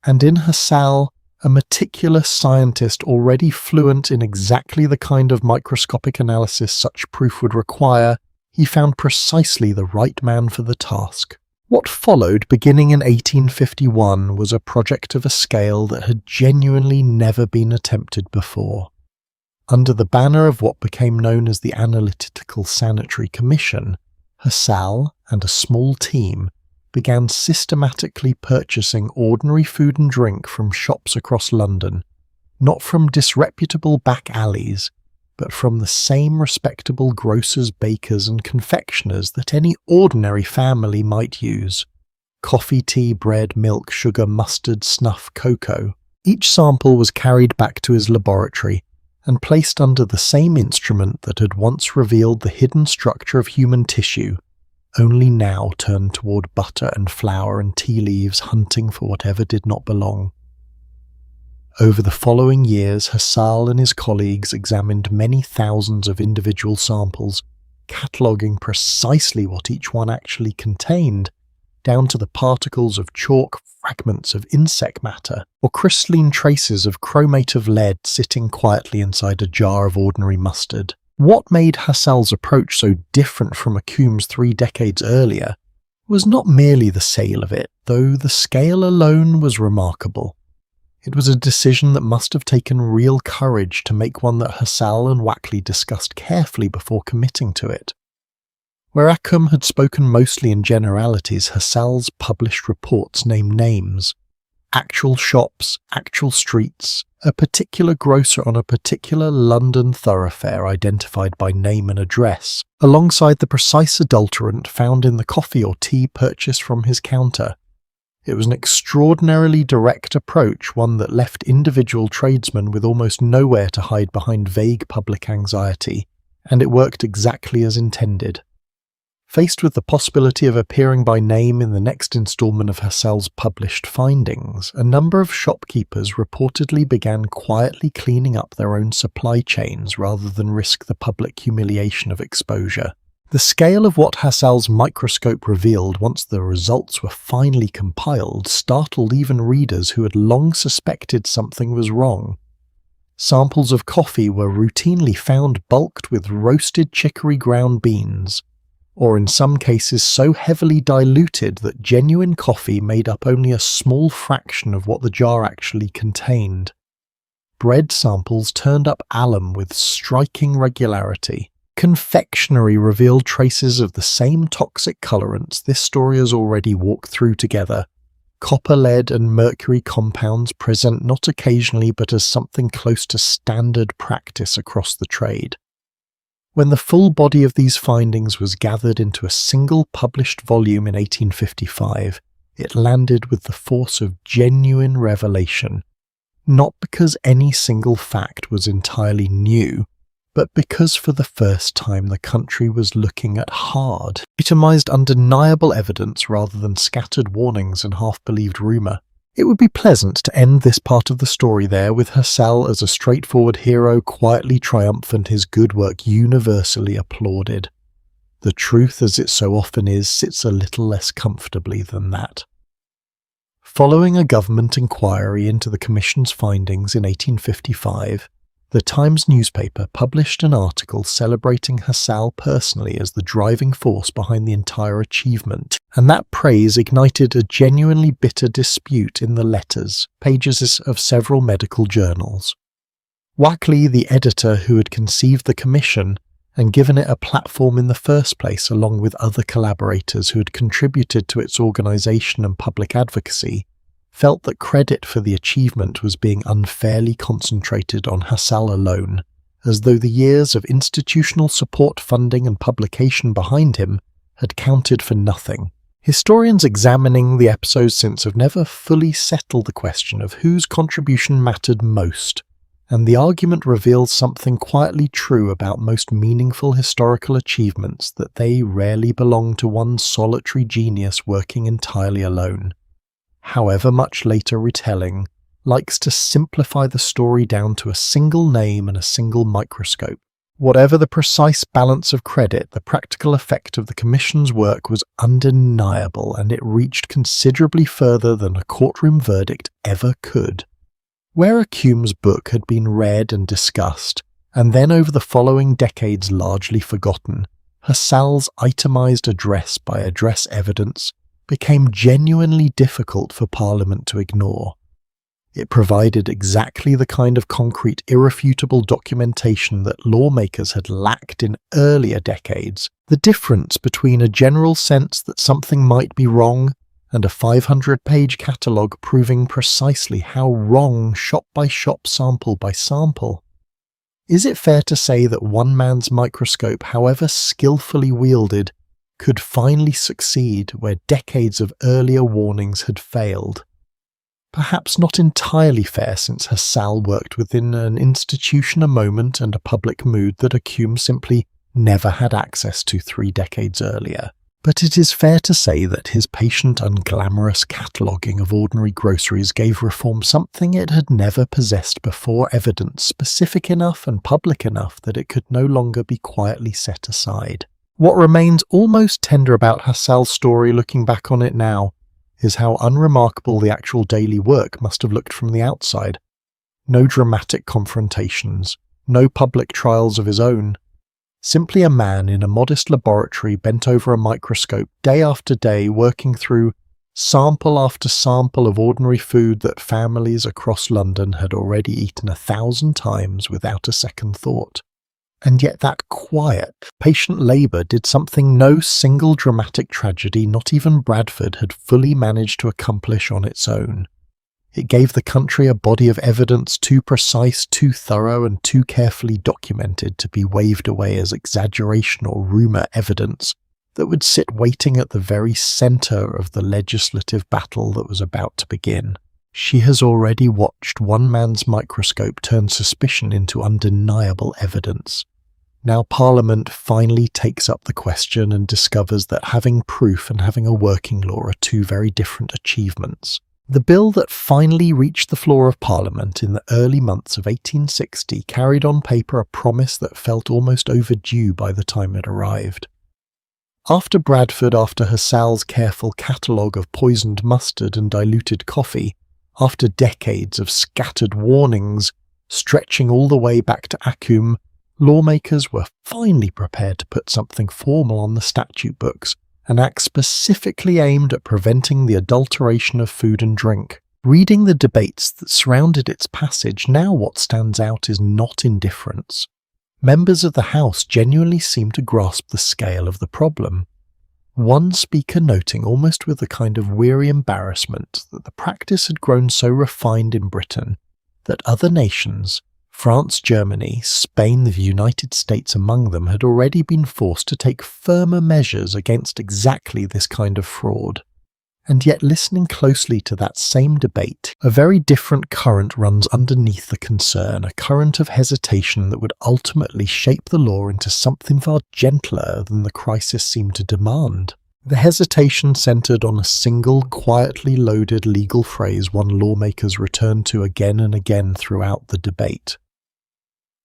And in Hassal, a meticulous scientist already fluent in exactly the kind of microscopic analysis such proof would require, he found precisely the right man for the task. What followed, beginning in 1851, was a project of a scale that had genuinely never been attempted before. Under the banner of what became known as the Analytical Sanitary Commission, Hassal and a small team began systematically purchasing ordinary food and drink from shops across London, not from disreputable back alleys, but from the same respectable grocers, bakers and confectioners that any ordinary family might use. Coffee, tea, bread, milk, sugar, mustard, snuff, cocoa. Each sample was carried back to his laboratory and placed under the same instrument that had once revealed the hidden structure of human tissue, only now turned toward butter and flour and tea leaves, hunting for whatever did not belong. Over the following years, Hassal and his colleagues examined many thousands of individual samples, cataloguing precisely what each one actually contained, down to the particles of chalk, fragments of insect matter, or crystalline traces of chromate of lead sitting quietly inside a jar of ordinary mustard. What made Hassal's approach so different from Accum's 3 decades earlier was not merely the sale of it, though the scale alone was remarkable. It was a decision that must have taken real courage to make, one that Hassal and Wackley discussed carefully before committing to it. Where Accum had spoken mostly in generalities, Hassal's published reports named names, actual shops, actual streets, a particular grocer on a particular London thoroughfare identified by name and address, alongside the precise adulterant found in the coffee or tea purchased from his counter. It was an extraordinarily direct approach, one that left individual tradesmen with almost nowhere to hide behind vague public anxiety, and it worked exactly as intended. Faced with the possibility of appearing by name in the next installment of Hassal's published findings, a number of shopkeepers reportedly began quietly cleaning up their own supply chains rather than risk the public humiliation of exposure. The scale of what Hassal's microscope revealed once the results were finally compiled startled even readers who had long suspected something was wrong. Samples of coffee were routinely found bulked with roasted chicory ground beans, or in some cases so heavily diluted that genuine coffee made up only a small fraction of what the jar actually contained. Bread samples turned up alum with striking regularity. Confectionery revealed traces of the same toxic colorants this story has already walked through together. Copper, lead and mercury compounds present not occasionally but as something close to standard practice across the trade. When the full body of these findings was gathered into a single published volume in 1855, it landed with the force of genuine revelation. not because any single fact was entirely new, but because for the first time the country was looking at hard, itemized undeniable evidence rather than scattered warnings and half-believed rumour. It would be pleasant to end this part of the story there, with Hassal as a straightforward hero, quietly triumphant, his good work universally applauded. The truth, as it so often is, sits a little less comfortably than that. Following a government inquiry into the Commission's findings in 1855, the Times newspaper published an article celebrating Hassal personally as the driving force behind the entire achievement, and that praise ignited a genuinely bitter dispute in the letters, pages of several medical journals. Wackley, the editor who had conceived the commission and given it a platform in the first place, along with other collaborators who had contributed to its organisation and public advocacy, felt that credit for the achievement was being unfairly concentrated on Hassal alone, as though the years of institutional support, funding and publication behind him had counted for nothing. Historians examining the episode since have never fully settled the question of whose contribution mattered most, and the argument reveals something quietly true about most meaningful historical achievements, that they rarely belong to one solitary genius working entirely alone. However much later retelling likes to simplify the story down to a single name and a single microscope. Whatever the precise balance of credit, the practical effect of the Commission's work was undeniable, and it reached considerably further than a courtroom verdict ever could. Where Hume's book had been read and discussed, and then over the following decades largely forgotten, Hassal's itemised address-by-address evidence became genuinely difficult for Parliament to ignore. It provided exactly the kind of concrete, irrefutable documentation that lawmakers had lacked in earlier decades. The difference between a general sense that something might be wrong and a 500-page catalogue proving precisely how wrong shop by shop, sample by sample. Is it fair to say that one man's microscope, however skillfully wielded, could finally succeed where decades of earlier warnings had failed? Perhaps not entirely fair, since Hassal worked within an institution, a moment and a public mood that Hume simply never had access to 3 decades earlier. But it is fair to say that his patient, unglamorous cataloguing of ordinary groceries gave reform something it had never possessed before: evidence specific enough and public enough that it could no longer be quietly set aside. What remains almost tender about Hassal's story, looking back on it now, is how unremarkable the actual daily work must have looked from the outside. No dramatic confrontations, no public trials of his own. Simply a man in a modest laboratory bent over a microscope day after day, working through sample after sample of ordinary food that families across London had already eaten 1,000 times without a second thought. And yet that quiet, patient labour did something no single dramatic tragedy, not even Bradford, had fully managed to accomplish on its own. It gave the country a body of evidence too precise, too thorough, and too carefully documented to be waved away as exaggeration or rumour evidence that would sit waiting at the very centre of the legislative battle that was about to begin. She has already watched one man's microscope turn suspicion into undeniable evidence. Now Parliament finally takes up the question and discovers that having proof and having a working law are two very different achievements. The bill that finally reached the floor of Parliament in the early months of 1860 carried on paper a promise that felt almost overdue by the time it arrived. After Bradford, after Hassal's careful catalogue of poisoned mustard and diluted coffee, after decades of scattered warnings stretching all the way back to Hume, lawmakers were finally prepared to put something formal on the statute books, an act specifically aimed at preventing the adulteration of food and drink. Reading the debates that surrounded its passage, now what stands out is not indifference. Members of the House genuinely seemed to grasp the scale of the problem. One speaker noting, almost with a kind of weary embarrassment, that the practice had grown so refined in Britain that other nations, France, Germany, Spain, the United States among them, had already been forced to take firmer measures against exactly this kind of fraud. And yet, listening closely to that same debate, a very different current runs underneath the concern, a current of hesitation that would ultimately shape the law into something far gentler than the crisis seemed to demand. The hesitation centered on a single, quietly loaded legal phrase one lawmakers returned to again and again throughout the debate.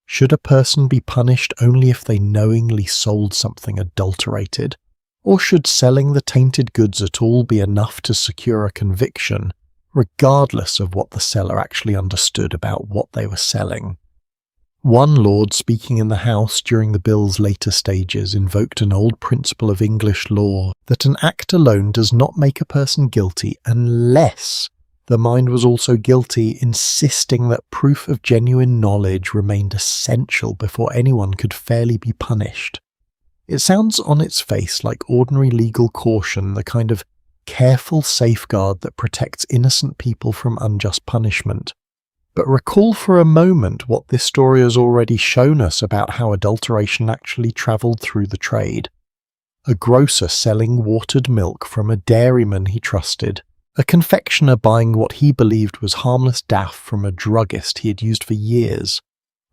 Should a person be punished only if they knowingly sold something adulterated? Or should selling the tainted goods at all be enough to secure a conviction, regardless of what the seller actually understood about what they were selling? One lord speaking in the House during the bill's later stages invoked an old principle of English law that an act alone does not make a person guilty unless the mind was also guilty, insisting that proof of genuine knowledge remained essential before anyone could fairly be punished. It sounds on its face like ordinary legal caution, the kind of careful safeguard that protects innocent people from unjust punishment. But recall for a moment what this story has already shown us about how adulteration actually travelled through the trade. A grocer selling watered milk from a dairyman he trusted, a confectioner buying what he believed was harmless daff from a druggist he had used for years.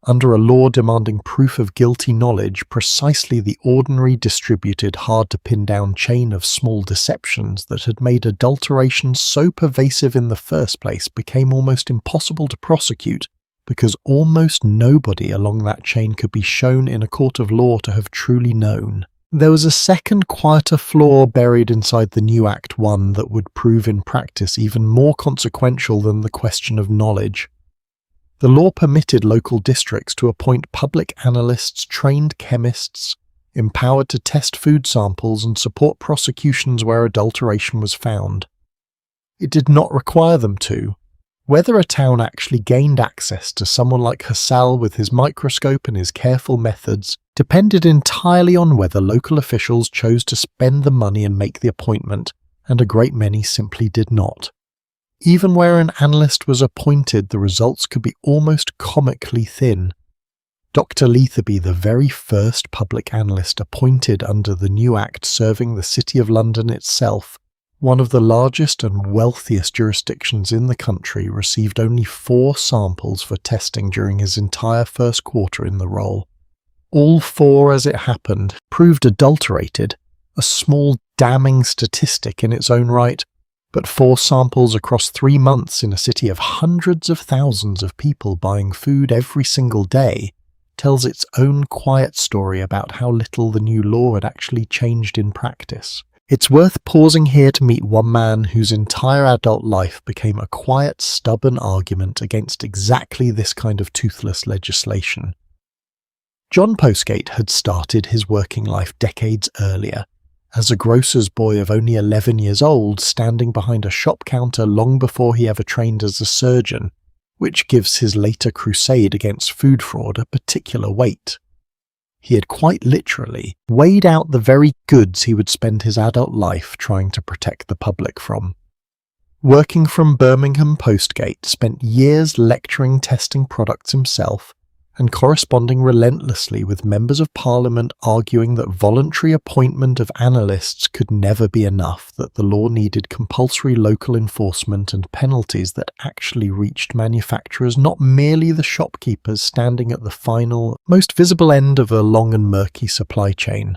Under a law demanding proof of guilty knowledge, precisely the ordinary, distributed, hard-to-pin-down chain of small deceptions that had made adulteration so pervasive in the first place became almost impossible to prosecute, because almost nobody along that chain could be shown in a court of law to have truly known. There was a second, quieter flaw buried inside the new Act 1 that would prove in practice even more consequential than the question of knowledge. The law permitted local districts to appoint public analysts, trained chemists, empowered to test food samples and support prosecutions where adulteration was found. It did not require them to. Whether a town actually gained access to someone like Hassal with his microscope and his careful methods depended entirely on whether local officials chose to spend the money and make the appointment, and a great many simply did not. Even where an analyst was appointed, the results could be almost comically thin. Dr. Letherby, the very first public analyst appointed under the new Act serving the City of London itself, one of the largest and wealthiest jurisdictions in the country, received only 4 samples for testing during his entire first quarter in the role. All 4, as it happened, proved adulterated, a small damning statistic in its own right, but 4 samples across 3 months in a city of hundreds of thousands of people buying food every single day tells its own quiet story about how little the new law had actually changed in practice. It's worth pausing here to meet one man whose entire adult life became a quiet, stubborn argument against exactly this kind of toothless legislation. John Postgate had started his working life decades earlier, as a grocer's boy of only 11 years old, standing behind a shop counter long before he ever trained as a surgeon, which gives his later crusade against food fraud a particular weight. He had quite literally weighed out the very goods he would spend his adult life trying to protect the public from. Working from Birmingham, Postgate spent years lecturing testing products himself, and corresponding relentlessly with members of Parliament arguing that voluntary appointment of analysts could never be enough, that the law needed compulsory local enforcement and penalties that actually reached manufacturers, not merely the shopkeepers standing at the final, most visible end of a long and murky supply chain.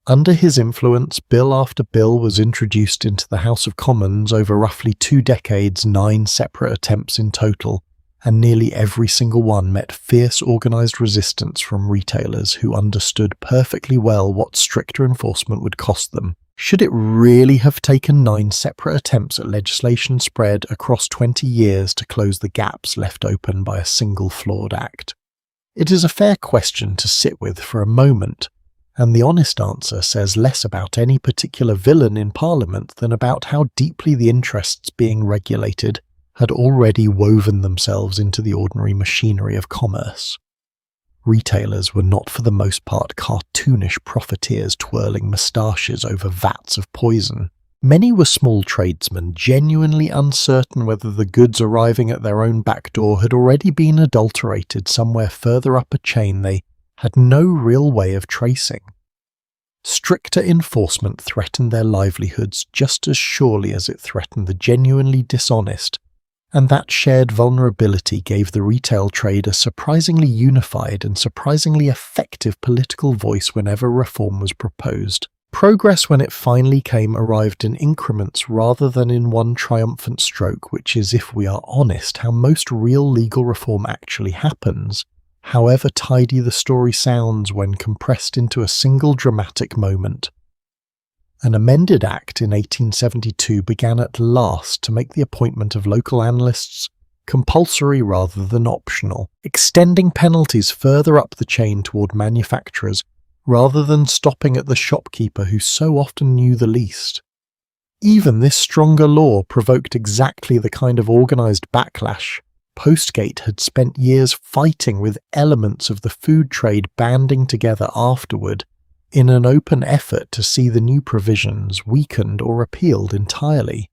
Under his influence, bill after bill was introduced into the House of Commons over roughly 2 decades, 9 separate attempts in total, and nearly every single one met fierce organised resistance from retailers who understood perfectly well what stricter enforcement would cost them. Should it really have taken 9 separate attempts at legislation spread across 20 years to close the gaps left open by a single flawed act? It is a fair question to sit with for a moment, and the honest answer says less about any particular villain in Parliament than about how deeply the interests being regulated had already woven themselves into the ordinary machinery of commerce. Retailers were not for the most part cartoonish profiteers twirling moustaches over vats of poison. Many were small tradesmen, genuinely uncertain whether the goods arriving at their own back door had already been adulterated somewhere further up a chain they had no real way of tracing. Stricter enforcement threatened their livelihoods just as surely as it threatened the genuinely dishonest, and that shared vulnerability gave the retail trade a surprisingly unified and surprisingly effective political voice whenever reform was proposed. Progress, when it finally came, arrived in increments rather than in one triumphant stroke, which is, if we are honest, how most real legal reform actually happens, however tidy the story sounds when compressed into a single dramatic moment. An amended act in 1872 began at last to make the appointment of local analysts compulsory rather than optional, extending penalties further up the chain toward manufacturers rather than stopping at the shopkeeper who so often knew the least. Even this stronger law provoked exactly the kind of organised backlash Postgate had spent years fighting with elements of the food trade banding together afterward in an open effort to see the new provisions weakened or repealed entirely.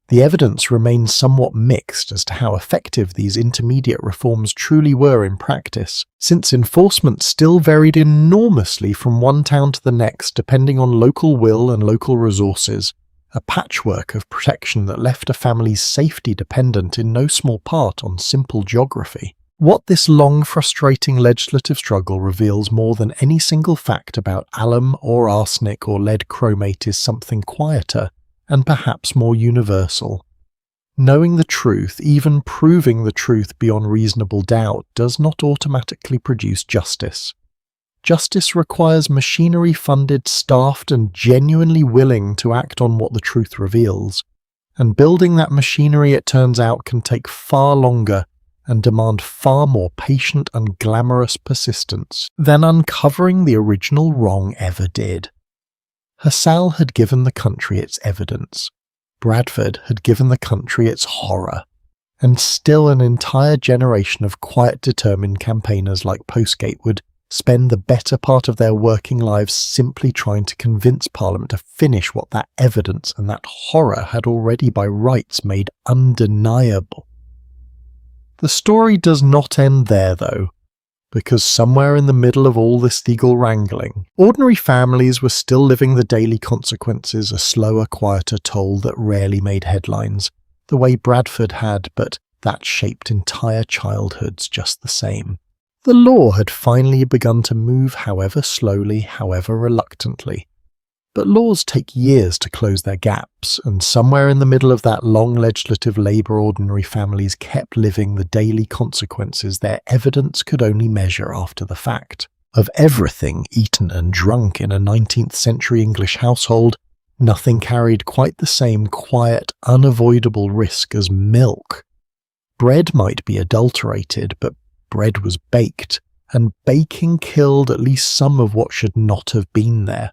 The evidence remains somewhat mixed as to how effective these intermediate reforms truly were in practice, since enforcement still varied enormously from one town to the next depending on local will and local resources, a patchwork of protection that left a family's safety dependent in no small part on simple geography. What this long, frustrating legislative struggle reveals more than any single fact about alum or arsenic or lead chromate is something quieter and perhaps more universal. Knowing the truth, even proving the truth beyond reasonable doubt, does not automatically produce justice. Justice requires machinery funded, staffed, and genuinely willing to act on what the truth reveals. And building that machinery, it turns out, can take far longer and demand far more patient and glamorous persistence than uncovering the original wrong ever did. Hassall had given the country its evidence. Bradford had given the country its horror. And still an entire generation of quiet, determined campaigners like Postgate would spend the better part of their working lives simply trying to convince Parliament to finish what that evidence and that horror had already by rights made undeniable. The story does not end there, though, because somewhere in the middle of all this legal wrangling, ordinary families were still living the daily consequences, a slower, quieter toll that rarely made headlines, the way Bradford had, but that shaped entire childhoods just the same. The law had finally begun to move, however slowly, however reluctantly. But laws take years to close their gaps, and somewhere in the middle of that long legislative labour, ordinary families kept living the daily consequences their evidence could only measure after the fact. Of everything eaten and drunk in a 19th century English household, nothing carried quite the same quiet, unavoidable risk as milk. Bread might be adulterated, but bread was baked, and baking killed at least some of what should not have been there.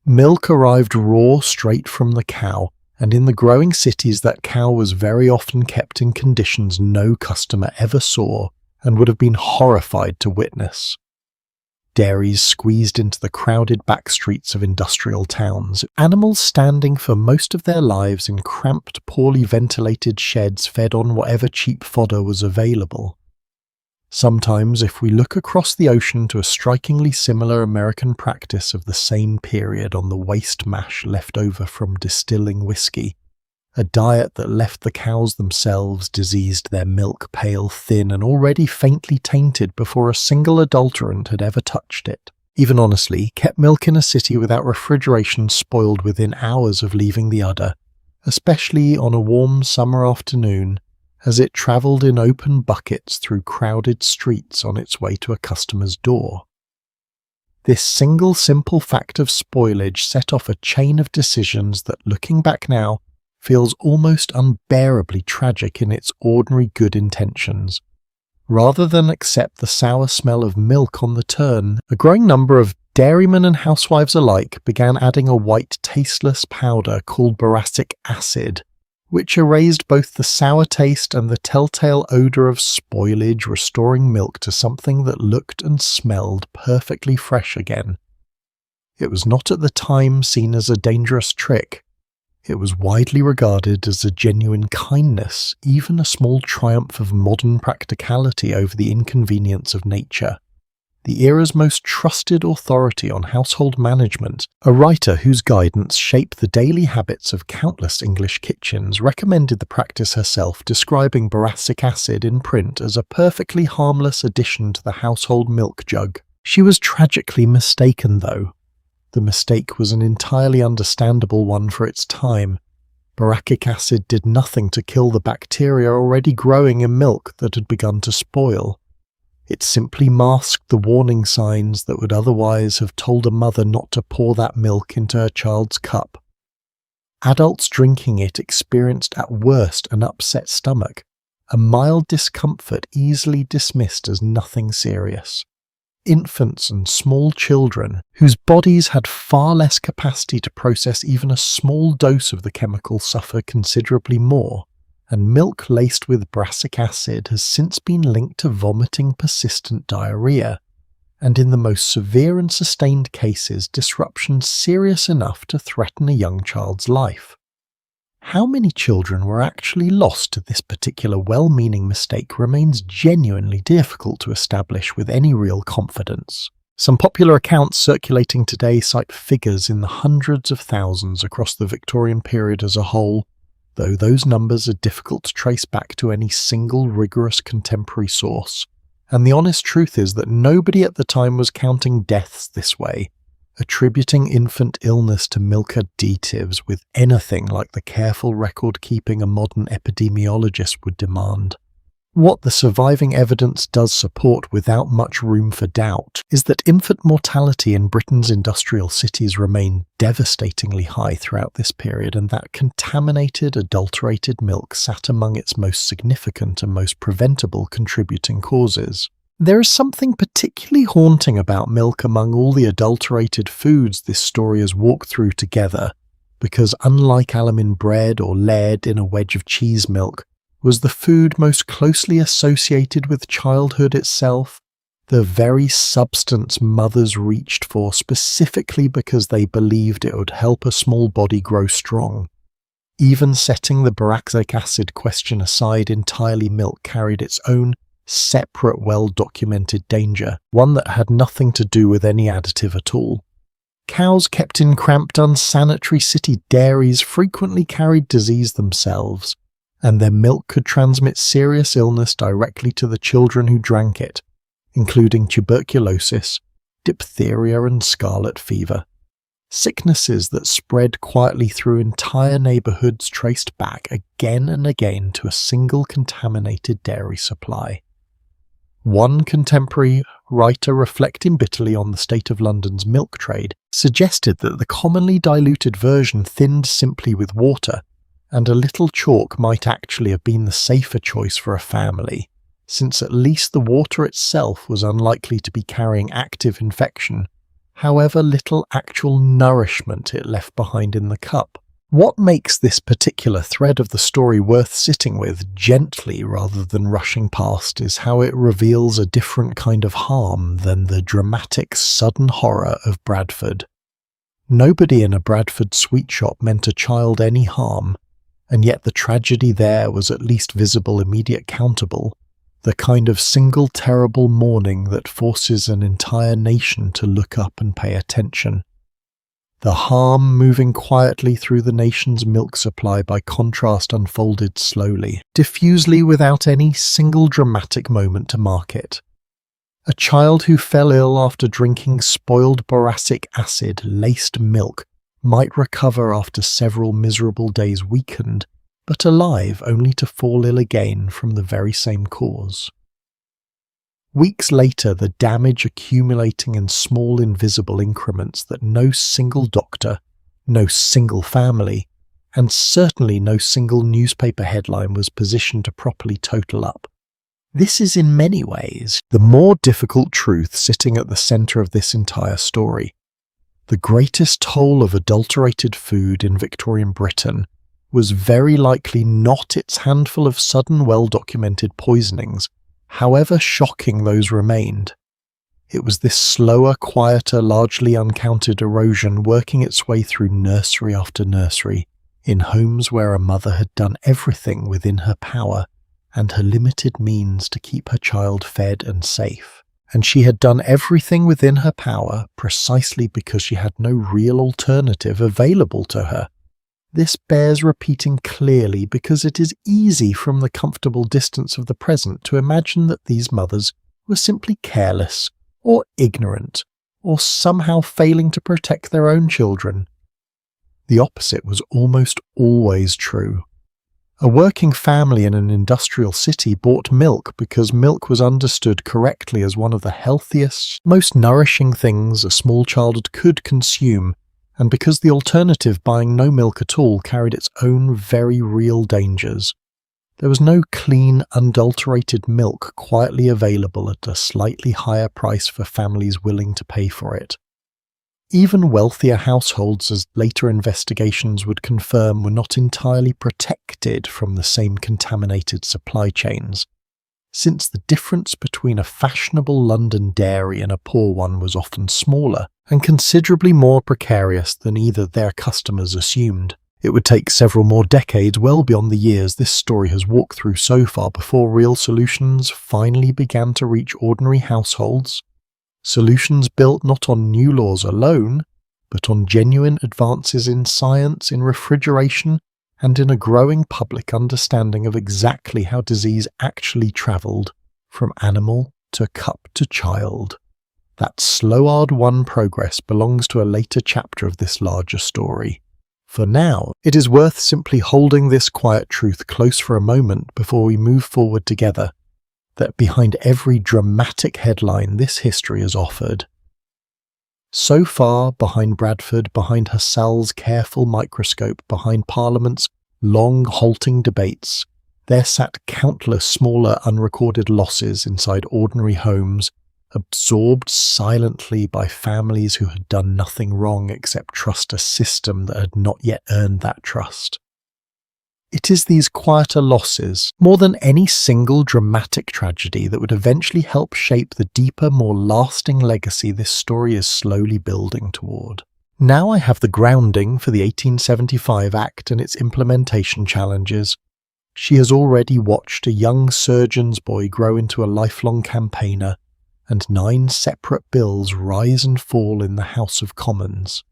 Milk arrived raw straight from the cow, and in the growing cities that cow was very often kept in conditions no customer ever saw and would have been horrified to witness. Dairies squeezed into the crowded back streets of industrial towns, animals standing for most of their lives in cramped, poorly ventilated sheds fed on whatever cheap fodder was available. Sometimes, if we look across the ocean to a strikingly similar American practice of the same period on the waste mash left over from distilling whiskey, a diet that left the cows themselves diseased, their milk pale, thin, and already faintly tainted before a single adulterant had ever touched it. Even honestly, kept milk in a city without refrigeration spoiled within hours of leaving the udder, especially on a warm summer afternoon, as it travelled in open buckets through crowded streets on its way to a customer's door. This single simple fact of spoilage set off a chain of decisions that, looking back now, feels almost unbearably tragic in its ordinary good intentions. Rather than accept the sour smell of milk on the turn, a growing number of dairymen and housewives alike began adding a white, tasteless powder called boracic acid, which erased both the sour taste and the telltale odour of spoilage, restoring milk to something that looked and smelled perfectly fresh again. It was not at the time seen as a dangerous trick. It was widely regarded as a genuine kindness, even a small triumph of modern practicality over the inconvenience of nature. the era's most trusted authority on household management, a writer whose guidance shaped the daily habits of countless English kitchens, recommended the practice herself, describing boracic acid in print as a perfectly harmless addition to the household milk jug. She was tragically mistaken, though. The mistake was an entirely understandable one for its time. Boracic acid did nothing to kill the bacteria already growing in milk that had begun to spoil. It simply masked the warning signs that would otherwise have told a mother not to pour that milk into her child's cup. Adults drinking it experienced at worst an upset stomach, a mild discomfort easily dismissed as nothing serious. Infants and small children, whose bodies had far less capacity to process even a small dose of the chemical, suffered considerably more, and milk laced with boracic acid has since been linked to vomiting persistent diarrhea, and in the most severe and sustained cases, disruptions serious enough to threaten a young child's life. How many children were actually lost to this particular well-meaning mistake remains genuinely difficult to establish with any real confidence. Some popular accounts circulating today cite figures in the hundreds of thousands across the Victorian period as a whole, though those numbers are difficult to trace back to any single rigorous contemporary source. And the honest truth is that nobody at the time was counting deaths this way, attributing infant illness to milk additives with anything like the careful record-keeping a modern epidemiologist would demand. What the surviving evidence does support without much room for doubt is that infant mortality in Britain's industrial cities remained devastatingly high throughout this period, and that contaminated, adulterated milk sat among its most significant and most preventable contributing causes. There is something particularly haunting about milk among all the adulterated foods this story has walked through together, because unlike alum in bread or lead in a wedge of cheese milk, was the food most closely associated with childhood itself, the very substance mothers reached for specifically because they believed it would help a small body grow strong. Even setting the boracic acid question aside entirely, milk carried its own separate, well-documented danger, one that had nothing to do with any additive at all. Cows kept in cramped, unsanitary city dairies frequently carried disease themselves, and their milk could transmit serious illness directly to the children who drank it, including tuberculosis, diphtheria and scarlet fever. Sicknesses that spread quietly through entire neighbourhoods traced back again and again to a single contaminated dairy supply. One contemporary writer reflecting bitterly on the state of London's milk trade suggested that the commonly diluted version thinned simply with water, and a little chalk might actually have been the safer choice for a family, since at least the water itself was unlikely to be carrying active infection, however little actual nourishment it left behind in the cup. What makes this particular thread of the story worth sitting with gently rather than rushing past is how it reveals a different kind of harm than the dramatic sudden horror of Bradford. Nobody in a Bradford sweet shop meant a child any harm, and yet the tragedy there was at least visible, immediate, countable, the kind of single terrible mourning that forces an entire nation to look up and pay attention. The harm moving quietly through the nation's milk supply by contrast unfolded slowly, diffusely, without any single dramatic moment to mark it. A child who fell ill after drinking spoiled boracic acid-laced milk might recover after several miserable days weakened, but alive only to fall ill again from the very same cause. Weeks later, the damage accumulating in small invisible increments that no single doctor, no single family, and certainly no single newspaper headline was positioned to properly total up. This is in many ways the more difficult truth sitting at the centre of this entire story. The greatest toll of adulterated food in Victorian Britain was very likely not its handful of sudden well-documented poisonings, however shocking those remained. It was this slower, quieter, largely uncounted erosion working its way through nursery after nursery, in homes where a mother had done everything within her power and her limited means to keep her child fed and safe, and she had done everything within her power precisely because she had no real alternative available to her. This bears repeating clearly because it is easy from the comfortable distance of the present to imagine that these mothers were simply careless or ignorant or somehow failing to protect their own children. The opposite was almost always true. A working family in an industrial city bought milk because milk was understood correctly as one of the healthiest, most nourishing things a small child could consume, and because the alternative, buying no milk at all, carried its own very real dangers. There was no clean, unadulterated milk quietly available at a slightly higher price for families willing to pay for it. Even wealthier households, as later investigations would confirm, were not entirely protected from the same contaminated supply chains, since the difference between a fashionable London dairy and a poor one was often smaller and considerably more precarious than either their customers assumed. It would take several more decades, well beyond the years this story has walked through so far, before real solutions finally began to reach ordinary households. Solutions built not on new laws alone, but on genuine advances in science, in refrigeration, and in a growing public understanding of exactly how disease actually travelled from animal to cup to child. That slow-hard-won progress belongs to a later chapter of this larger story. For now, it is worth simply holding this quiet truth close for a moment before we move forward together, that behind every dramatic headline this history has offered. So far, behind Bradford, behind Husserl's careful microscope, behind Parliament's long halting debates, there sat countless smaller unrecorded losses inside ordinary homes, absorbed silently by families who had done nothing wrong except trust a system that had not yet earned that trust. It is these quieter losses, more than any single dramatic tragedy, that would eventually help shape the deeper, more lasting legacy this story is slowly building toward. Now I have the grounding for the 1875 Act and its implementation challenges. She has already watched a young surgeon's boy grow into a lifelong campaigner, and 9 separate bills rise and fall in the House of Commons.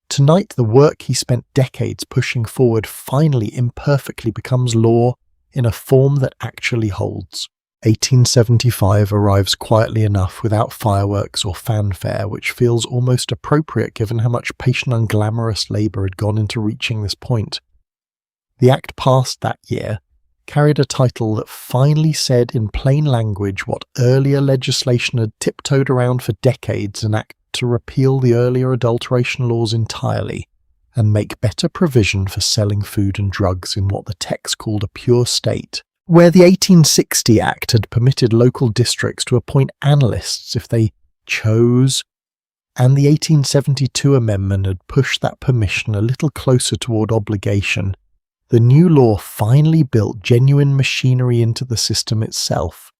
Tonight, the work he spent decades pushing forward finally imperfectly becomes law in a form that actually holds. 1875 arrives quietly enough, without fireworks or fanfare, which feels almost appropriate given how much patient and glamorous labour had gone into reaching this point. The Act passed that year carried a title that finally said in plain language what earlier legislation had tiptoed around for decades: an act to repeal the earlier adulteration laws entirely and make better provision for selling food and drugs in what the text called a pure state. Where the 1860 Act had permitted local districts to appoint analysts if they chose, and the 1872 amendment had pushed that permission a little closer toward obligation, the new law finally built genuine machinery into the system itself.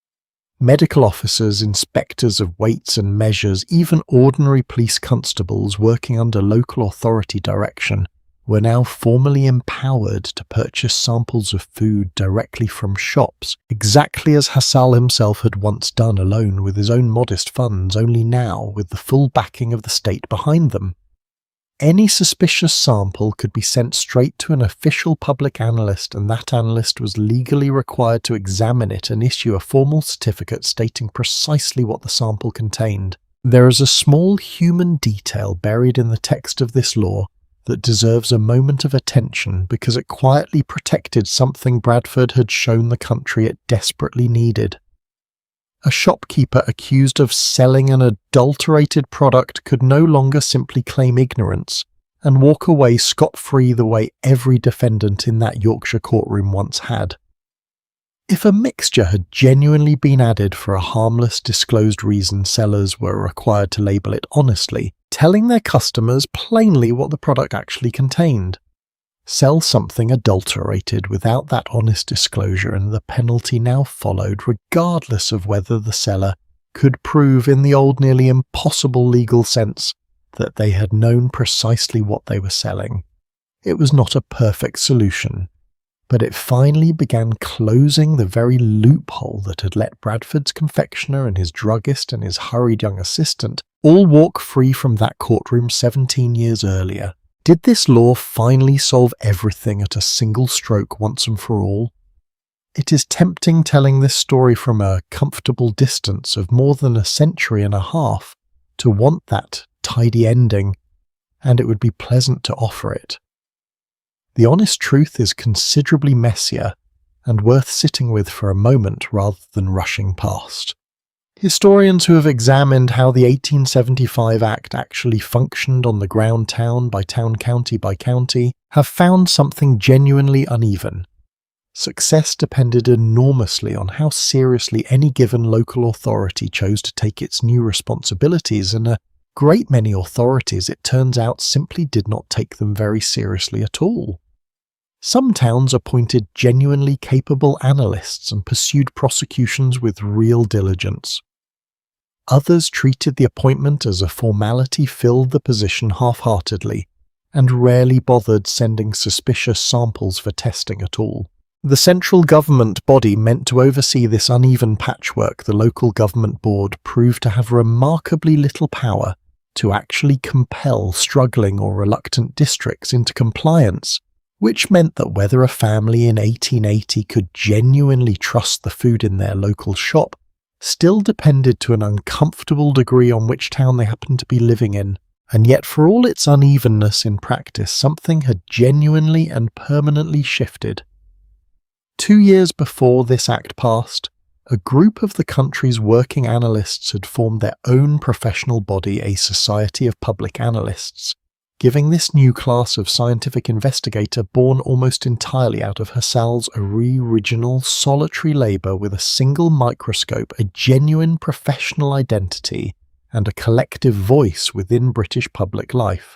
Medical officers, inspectors of weights and measures, even ordinary police constables working under local authority direction were now formally empowered to purchase samples of food directly from shops, exactly as Husserl himself had once done alone with his own modest funds, only now with the full backing of the state behind them. Any suspicious sample could be sent straight to an official public analyst, and that analyst was legally required to examine it and issue a formal certificate stating precisely what the sample contained. There is a small human detail buried in the text of this law that deserves a moment of attention because it quietly protected something Bradford had shown the country it desperately needed. A shopkeeper accused of selling an adulterated product could no longer simply claim ignorance and walk away scot-free the way every defendant in that Yorkshire courtroom once had. If a mixture had genuinely been added for a harmless, disclosed reason, sellers were required to label it honestly, telling their customers plainly what the product actually contained. Sell something adulterated without that honest disclosure, and the penalty now followed, regardless of whether the seller could prove in the old nearly impossible legal sense that they had known precisely what they were selling. It was not a perfect solution, but it finally began closing the very loophole that had let Bradford's confectioner and his druggist and his hurried young assistant all walk free from that courtroom 17 years earlier. Did this law finally solve everything at a single stroke once and for all? It is tempting telling this story from a comfortable distance of more than a century and a half to want that tidy ending, and it would be pleasant to offer it. The honest truth is considerably messier and worth sitting with for a moment rather than rushing past. Historians who have examined how the 1875 Act actually functioned on the ground town by town, county by county, have found something genuinely uneven. Success depended enormously on how seriously any given local authority chose to take its new responsibilities, and a great many authorities, it turns out, simply did not take them very seriously at all. Some towns appointed genuinely capable analysts and pursued prosecutions with real diligence. Others treated the appointment as a formality, filled the position half-heartedly, and rarely bothered sending suspicious samples for testing at all. The central government body meant to oversee this uneven patchwork, the local government board, proved to have remarkably little power to actually compel struggling or reluctant districts into compliance, which meant that whether a family in 1880 could genuinely trust the food in their local shop still depended to an uncomfortable degree on which town they happened to be living in. And yet, for all its unevenness in practice, something had genuinely and permanently shifted. 2 years before this act passed, a group of the country's working analysts had formed their own professional body, a Society of Public Analysts, giving this new class of scientific investigator, born almost entirely out of Husserl's original solitary labour with a single microscope, a genuine professional identity and a collective voice within British public life.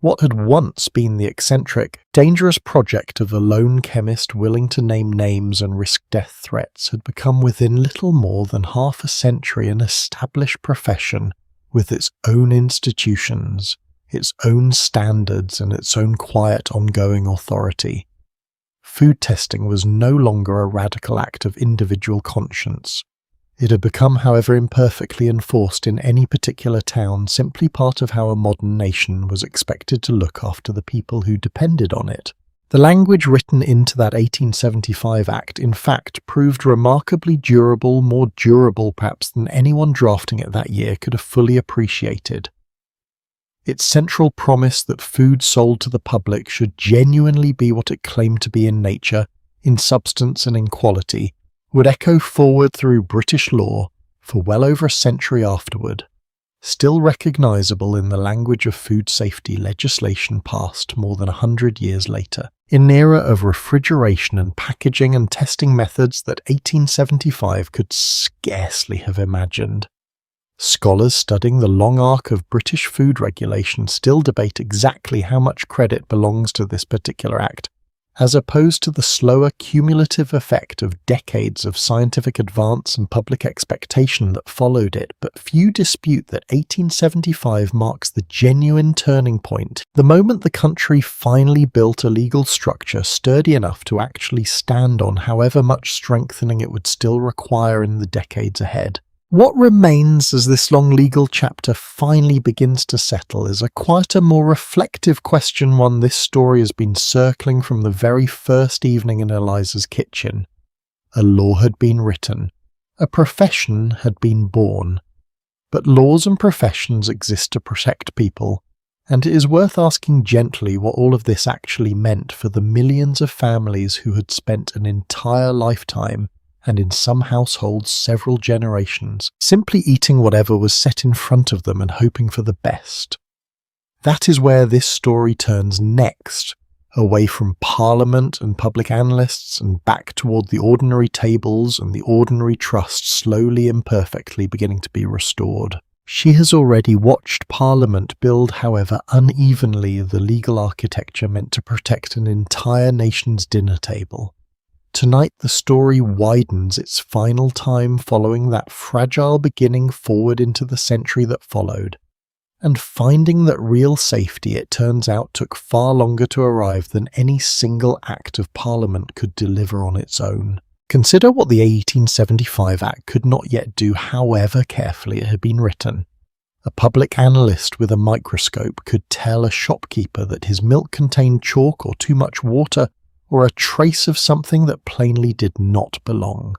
What had once been the eccentric, dangerous project of a lone chemist willing to name names and risk death threats had become within little more than half a century an established profession with its own institutions, its own standards and its own quiet ongoing authority. Food testing was no longer a radical act of individual conscience. It had become, however imperfectly enforced in any particular town, simply part of how a modern nation was expected to look after the people who depended on it. The language written into that 1875 Act, in fact, proved remarkably durable, more durable perhaps than anyone drafting it that year could have fully appreciated. Its central promise that food sold to the public should genuinely be what it claimed to be in nature, in substance and in quality, would echo forward through British law for well over a century afterward, still recognisable in the language of food safety legislation passed more than 100 years later, in an era of refrigeration and packaging and testing methods that 1875 could scarcely have imagined. Scholars studying the long arc of British food regulation still debate exactly how much credit belongs to this particular act, as opposed to the slower cumulative effect of decades of scientific advance and public expectation that followed it, but few dispute that 1875 marks the genuine turning point, the moment the country finally built a legal structure sturdy enough to actually stand on, however much strengthening it would still require in the decades ahead. What remains as this long legal chapter finally begins to settle is a quieter, more reflective question, one this story has been circling from the very first evening in Eliza's kitchen. A law had been written. A profession had been born. But laws and professions exist to protect people, and it is worth asking gently what all of this actually meant for the millions of families who had spent an entire lifetime, and in some households several generations, simply eating whatever was set in front of them and hoping for the best. That is where this story turns next, away from Parliament and public analysts and back toward the ordinary tables and the ordinary trust slowly imperfectly beginning to be restored. She has already watched Parliament build, however unevenly, the legal architecture meant to protect an entire nation's dinner table. Tonight the story widens its final time following that fragile beginning forward into the century that followed, and finding that real safety, it turns out, took far longer to arrive than any single Act of Parliament could deliver on its own. Consider what the 1875 Act could not yet do, however carefully it had been written. A public analyst with a microscope could tell a shopkeeper that his milk contained chalk or too much water, or a trace of something that plainly did not belong.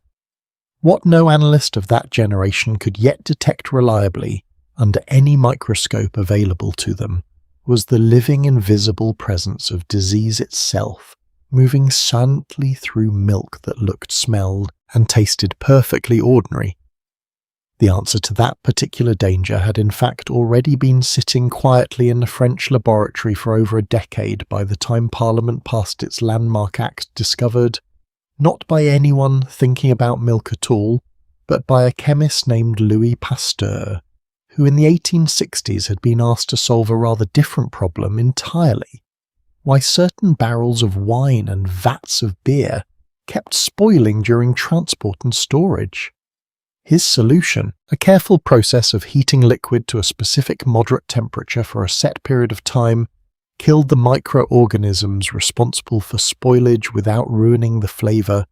What no analyst of that generation could yet detect reliably, under any microscope available to them, was the living invisible presence of disease itself, moving silently through milk that looked, smelled, and tasted perfectly ordinary. The answer to that particular danger had in fact already been sitting quietly in the French laboratory for over a decade by the time Parliament passed its landmark act, discovered, not by anyone thinking about milk at all, but by a chemist named Louis Pasteur, who in the 1860s had been asked to solve a rather different problem entirely: why certain barrels of wine and vats of beer kept spoiling during transport and storage. His solution, a careful process of heating liquid to a specific moderate temperature for a set period of time, killed the microorganisms responsible for spoilage without ruining the flavour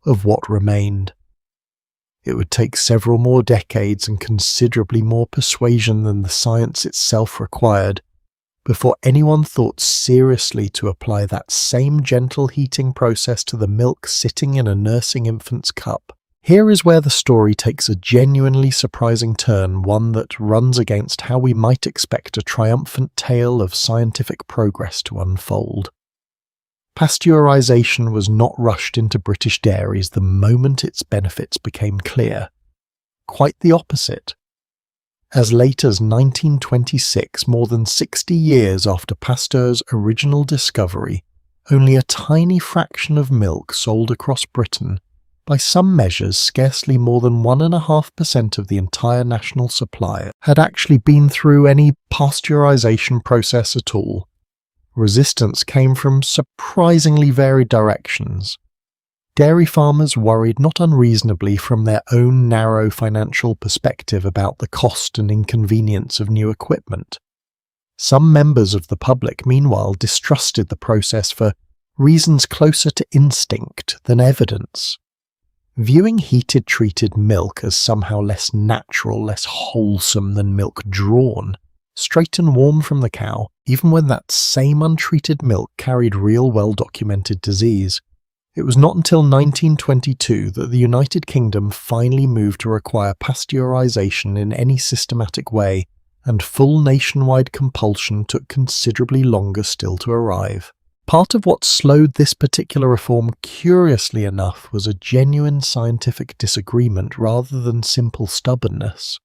of what remained. It would take several more decades and considerably more persuasion than the science itself required before anyone thought seriously to apply that same gentle heating process to the milk sitting in a nursing infant's cup. Here is where the story takes a genuinely surprising turn, one that runs against how we might expect a triumphant tale of scientific progress to unfold. Pasteurisation was not rushed into British dairies the moment its benefits became clear. Quite the opposite. As late as 1926, more than 60 years after Pasteur's original discovery, only a tiny fraction of milk sold across Britain, by some measures scarcely more than 1.5% of the entire national supply, had actually been through any pasteurisation process at all. Resistance came from surprisingly varied directions. Dairy farmers worried not unreasonably from their own narrow financial perspective about the cost and inconvenience of new equipment. Some members of the public, meanwhile, distrusted the process for reasons closer to instinct than evidence. Viewing heated treated milk as somehow less natural, less wholesome than milk drawn, straight and warm from the cow, even when that same untreated milk carried real well-documented disease. It was not until 1922 that the United Kingdom finally moved to require pasteurisation in any systematic way, and full nationwide compulsion took considerably longer still to arrive. Part of what slowed this particular reform, curiously enough, was a genuine scientific disagreement rather than simple stubbornness.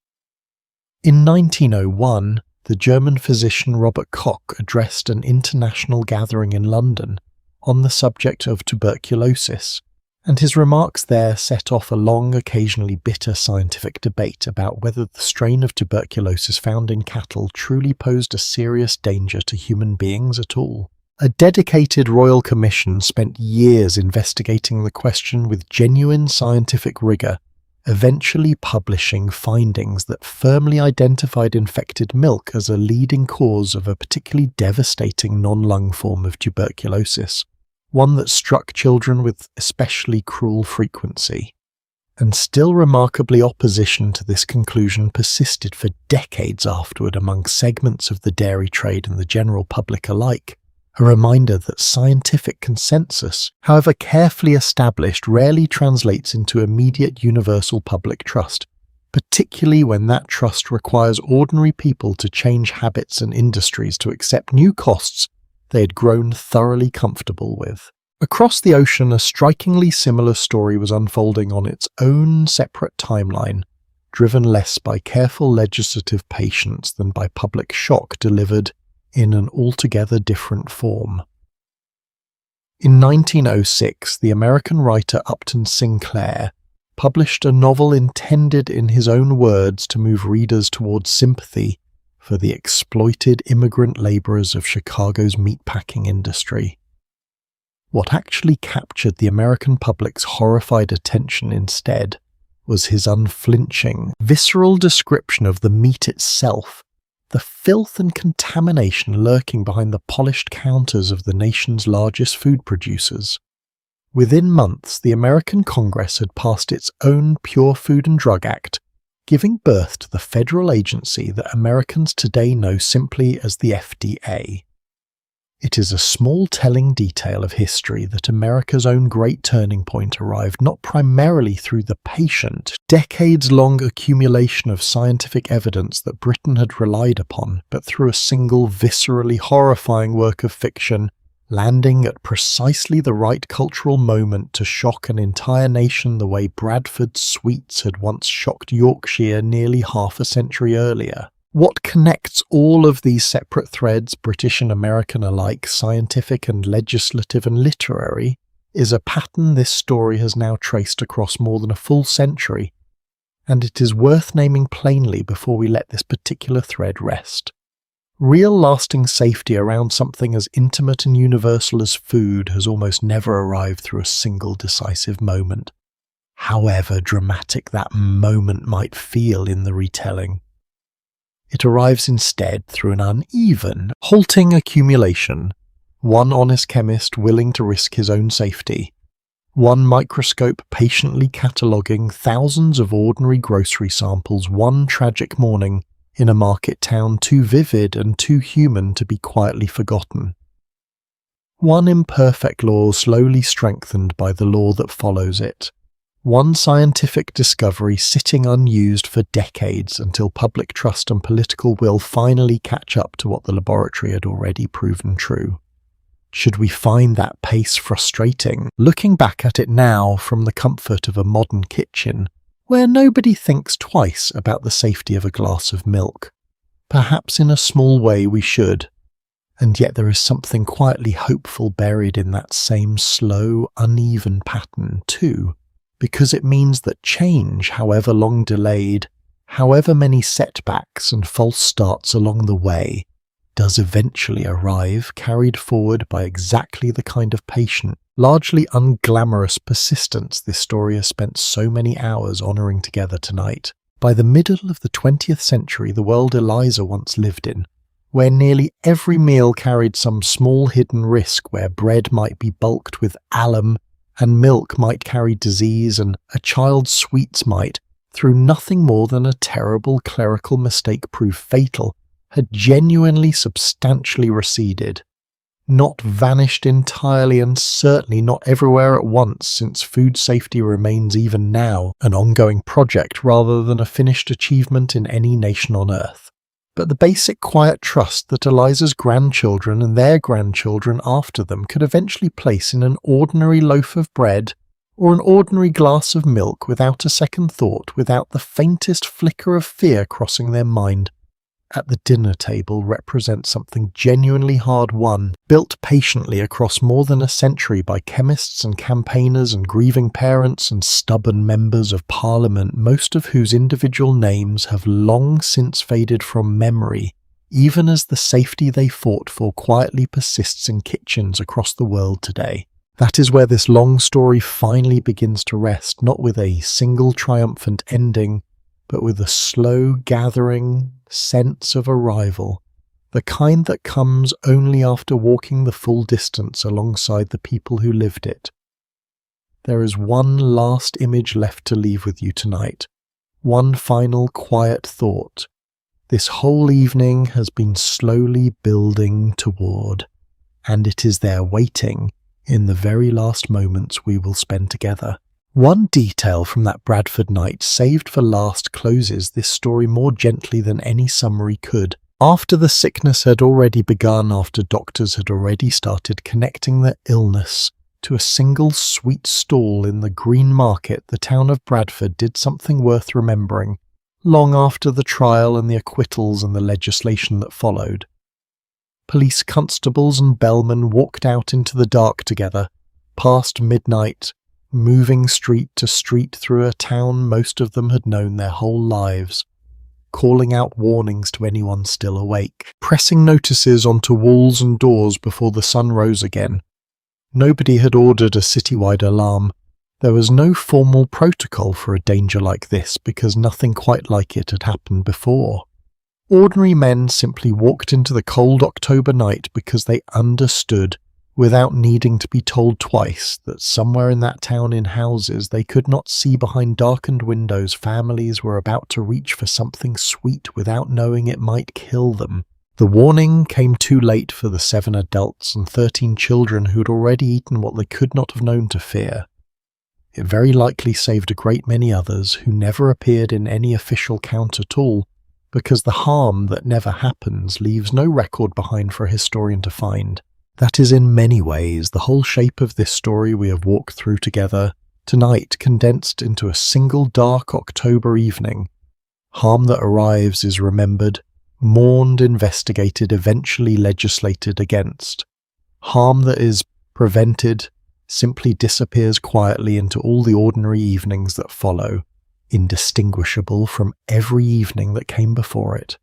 In 1901, the German physician Robert Koch addressed an international gathering in London on the subject of tuberculosis, and his remarks there set off a long, occasionally bitter scientific debate about whether the strain of tuberculosis found in cattle truly posed a serious danger to human beings at all. A dedicated royal commission spent years investigating the question with genuine scientific rigour, eventually publishing findings that firmly identified infected milk as a leading cause of a particularly devastating non-lung form of tuberculosis, one that struck children with especially cruel frequency. And still remarkably, opposition to this conclusion persisted for decades afterward among segments of the dairy trade and the general public alike. A reminder that scientific consensus, however carefully established, rarely translates into immediate universal public trust, particularly when that trust requires ordinary people to change habits and industries to accept new costs they had grown thoroughly comfortable with. Across the ocean, a strikingly similar story was unfolding on its own separate timeline, driven less by careful legislative patience than by public shock delivered in an altogether different form. In 1906, the American writer Upton Sinclair published a novel intended, in his own words, to move readers towards sympathy for the exploited immigrant labourers of Chicago's meatpacking industry. What actually captured the American public's horrified attention instead was his unflinching, visceral description of the meat itself, the filth and contamination lurking behind the polished counters of the nation's largest food producers. Within months, the American Congress had passed its own Pure Food and Drug Act, giving birth to the federal agency that Americans today know simply as the FDA. It is a small telling detail of history that America's own great turning point arrived not primarily through the patient, decades-long accumulation of scientific evidence that Britain had relied upon, but through a single viscerally horrifying work of fiction, landing at precisely the right cultural moment to shock an entire nation the way Bradford's sweets had once shocked Yorkshire nearly half a century earlier. What connects all of these separate threads, British and American alike, scientific and legislative and literary, is a pattern this story has now traced across more than a full century, and it is worth naming plainly before we let this particular thread rest. Real lasting safety around something as intimate and universal as food has almost never arrived through a single decisive moment, however dramatic that moment might feel in the retelling. It arrives instead through an uneven, halting accumulation, one honest chemist willing to risk his own safety, one microscope patiently cataloguing thousands of ordinary grocery samples one tragic morning in a market town too vivid and too human to be quietly forgotten. One imperfect law slowly strengthened by the law that follows it. One scientific discovery sitting unused for decades until public trust and political will finally catch up to what the laboratory had already proven true. Should we find that pace frustrating, looking back at it now from the comfort of a modern kitchen, where nobody thinks twice about the safety of a glass of milk? Perhaps in a small way we should, and yet there is something quietly hopeful buried in that same slow, uneven pattern too. Because it means that change, however long delayed, however many setbacks and false starts along the way, does eventually arrive, carried forward by exactly the kind of patient, largely unglamorous persistence this story has spent so many hours honouring together tonight. By the middle of the 20th century, the world Eliza once lived in, where nearly every meal carried some small hidden risk, where bread might be bulked with alum, and milk might carry disease, and a child's sweets might, through nothing more than a terrible clerical mistake prove fatal, had genuinely substantially receded. Not vanished entirely, and certainly not everywhere at once, since food safety remains even now an ongoing project rather than a finished achievement in any nation on earth. But the basic quiet trust that Eliza's grandchildren and their grandchildren after them could eventually place in an ordinary loaf of bread or an ordinary glass of milk without a second thought, without the faintest flicker of fear crossing their mind, at the dinner table represents something genuinely hard-won, built patiently across more than a century by chemists and campaigners and grieving parents and stubborn members of Parliament, most of whose individual names have long since faded from memory, even as the safety they fought for quietly persists in kitchens across the world today. That is where this long story finally begins to rest, not with a single triumphant ending, but with a slow gathering sense of arrival, the kind that comes only after walking the full distance alongside the people who lived it. There is one last image left to leave with you tonight, one final quiet thought. This whole evening has been slowly building toward, and it is there waiting in the very last moments we will spend together. One detail from that Bradford night saved for last closes this story more gently than any summary could. After the sickness had already begun, after doctors had already started connecting the illness to a single sweet stall in the green market, the town of Bradford did something worth remembering, long after the trial and the acquittals and the legislation that followed. Police constables and bellmen walked out into the dark together, past midnight, moving street to street through a town most of them had known their whole lives, calling out warnings to anyone still awake, pressing notices onto walls and doors before the sun rose again. Nobody had ordered a citywide alarm. There was no formal protocol for a danger like this because nothing quite like it had happened before. Ordinary men simply walked into the cold October night because they understood, without needing to be told twice, that somewhere in that town in houses they could not see behind darkened windows families were about to reach for something sweet without knowing it might kill them. The warning came too late for the 7 adults and 13 children who'd already eaten what they could not have known to fear. It very likely saved a great many others who never appeared in any official count at all, because the harm that never happens leaves no record behind for a historian to find. That is in many ways the whole shape of this story we have walked through together, tonight condensed into a single dark October evening. Harm that arrives is remembered, mourned, investigated, eventually legislated against. Harm that is prevented simply disappears quietly into all the ordinary evenings that follow, indistinguishable from every evening that came before it.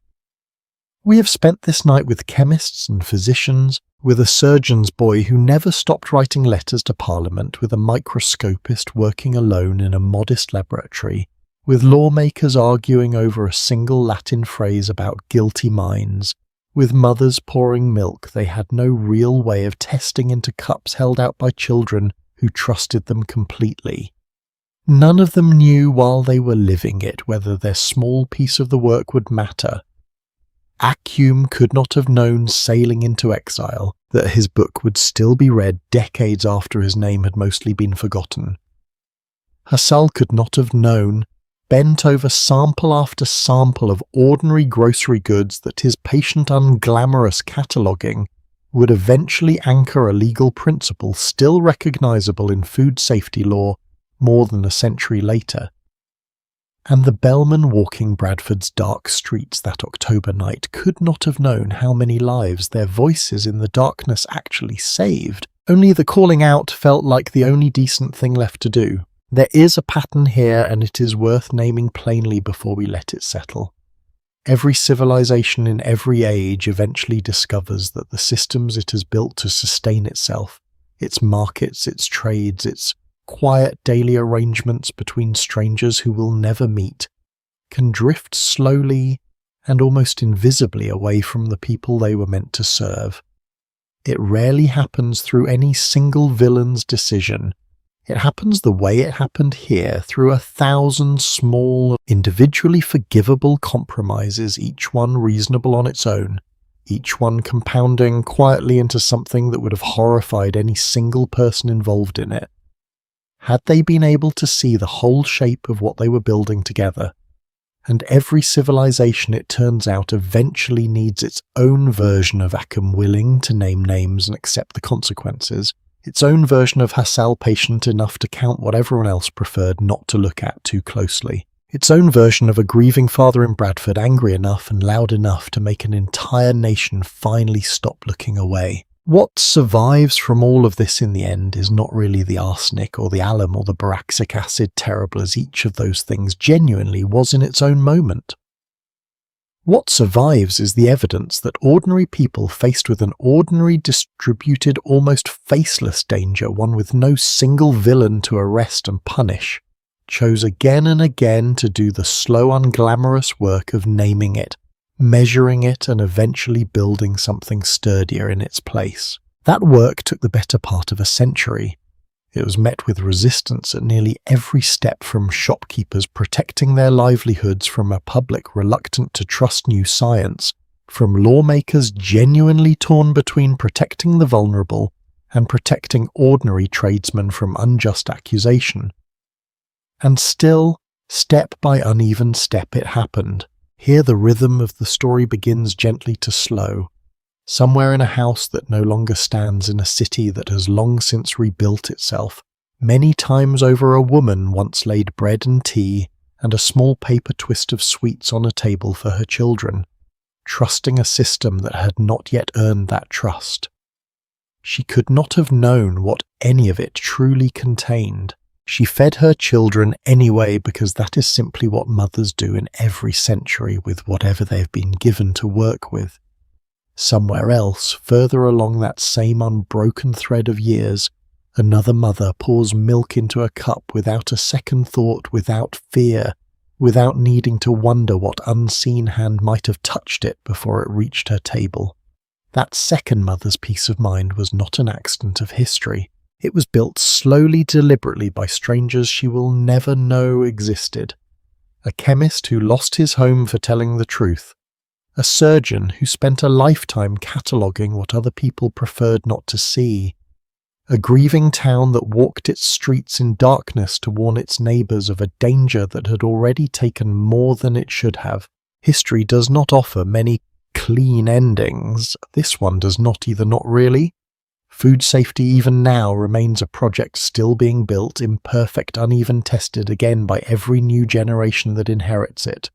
We have spent this night with chemists and physicians, with a surgeon's boy who never stopped writing letters to Parliament, with a microscopist working alone in a modest laboratory, with lawmakers arguing over a single Latin phrase about guilty minds, with mothers pouring milk they had no real way of testing into cups held out by children who trusted them completely. None of them knew while they were living it whether their small piece of the work would matter. Acum could not have known, sailing into exile, that his book would still be read decades after his name had mostly been forgotten. Hassal could not have known, bent over sample after sample of ordinary grocery goods, that his patient unglamorous cataloguing would eventually anchor a legal principle still recognizable in food safety law more than a century later. And the bellman walking Bradford's dark streets that October night could not have known how many lives their voices in the darkness actually saved. Only the calling out felt like the only decent thing left to do. There is a pattern here, and it is worth naming plainly before we let it settle. Every civilization in every age eventually discovers that the systems it has built to sustain itself, its markets, its trades, its quiet daily arrangements between strangers who will never meet, can drift slowly and almost invisibly away from the people they were meant to serve. It rarely happens through any single villain's decision. It happens the way it happened here, through 1,000 small, individually forgivable compromises, each one reasonable on its own, each one compounding quietly into something that would have horrified any single person involved in it. Had they been able to see the whole shape of what they were building together? And every civilization, it turns out, eventually needs its own version of Acum willing to name names and accept the consequences, its own version of Hassal patient enough to count what everyone else preferred not to look at too closely, its own version of a grieving father in Bradford angry enough and loud enough to make an entire nation finally stop looking away. What survives from all of this in the end is not really the arsenic or the alum or the boracic acid, terrible as each of those things genuinely was in its own moment. What survives is the evidence that ordinary people faced with an ordinary, distributed, almost faceless danger, one with no single villain to arrest and punish, chose again and again to do the slow, unglamorous work of naming it, measuring it, and eventually building something sturdier in its place. That work took the better part of a century. It was met with resistance at nearly every step, from shopkeepers protecting their livelihoods from a public reluctant to trust new science, from lawmakers genuinely torn between protecting the vulnerable and protecting ordinary tradesmen from unjust accusation. And still, step by uneven step, it happened. Here the rhythm of the story begins gently to slow. Somewhere in a house that no longer stands in a city that has long since rebuilt itself, many times over a woman once laid bread and tea and a small paper twist of sweets on a table for her children, trusting a system that had not yet earned that trust. She could not have known what any of it truly contained. She fed her children anyway, because that is simply what mothers do in every century with whatever they've been given to work with. Somewhere else, further along that same unbroken thread of years, another mother pours milk into a cup without a second thought, without fear, without needing to wonder what unseen hand might have touched it before it reached her table. That second mother's peace of mind was not an accident of history. It was built slowly, deliberately by strangers she will never know existed. A chemist who lost his home for telling the truth. A surgeon who spent a lifetime cataloguing what other people preferred not to see. A grieving town that walked its streets in darkness to warn its neighbours of a danger that had already taken more than it should have. History does not offer many clean endings. This one does not either, not really. Food safety even now remains a project still being built, imperfect, uneven, tested again by every new generation that inherits it.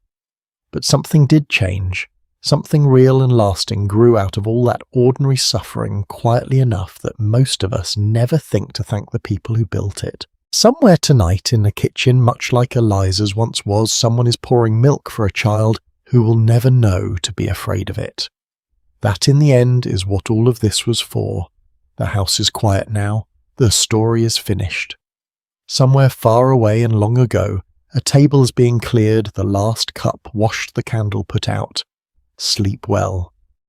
But something did change. Something real and lasting grew out of all that ordinary suffering quietly enough that most of us never think to thank the people who built it. Somewhere tonight in the kitchen, much like Eliza's once was, someone is pouring milk for a child who will never know to be afraid of it. That in the end is what all of this was for. The house is quiet now. The story is finished. Somewhere far away and long ago, a table is being cleared, the last cup washed, the candle put out. Sleep well.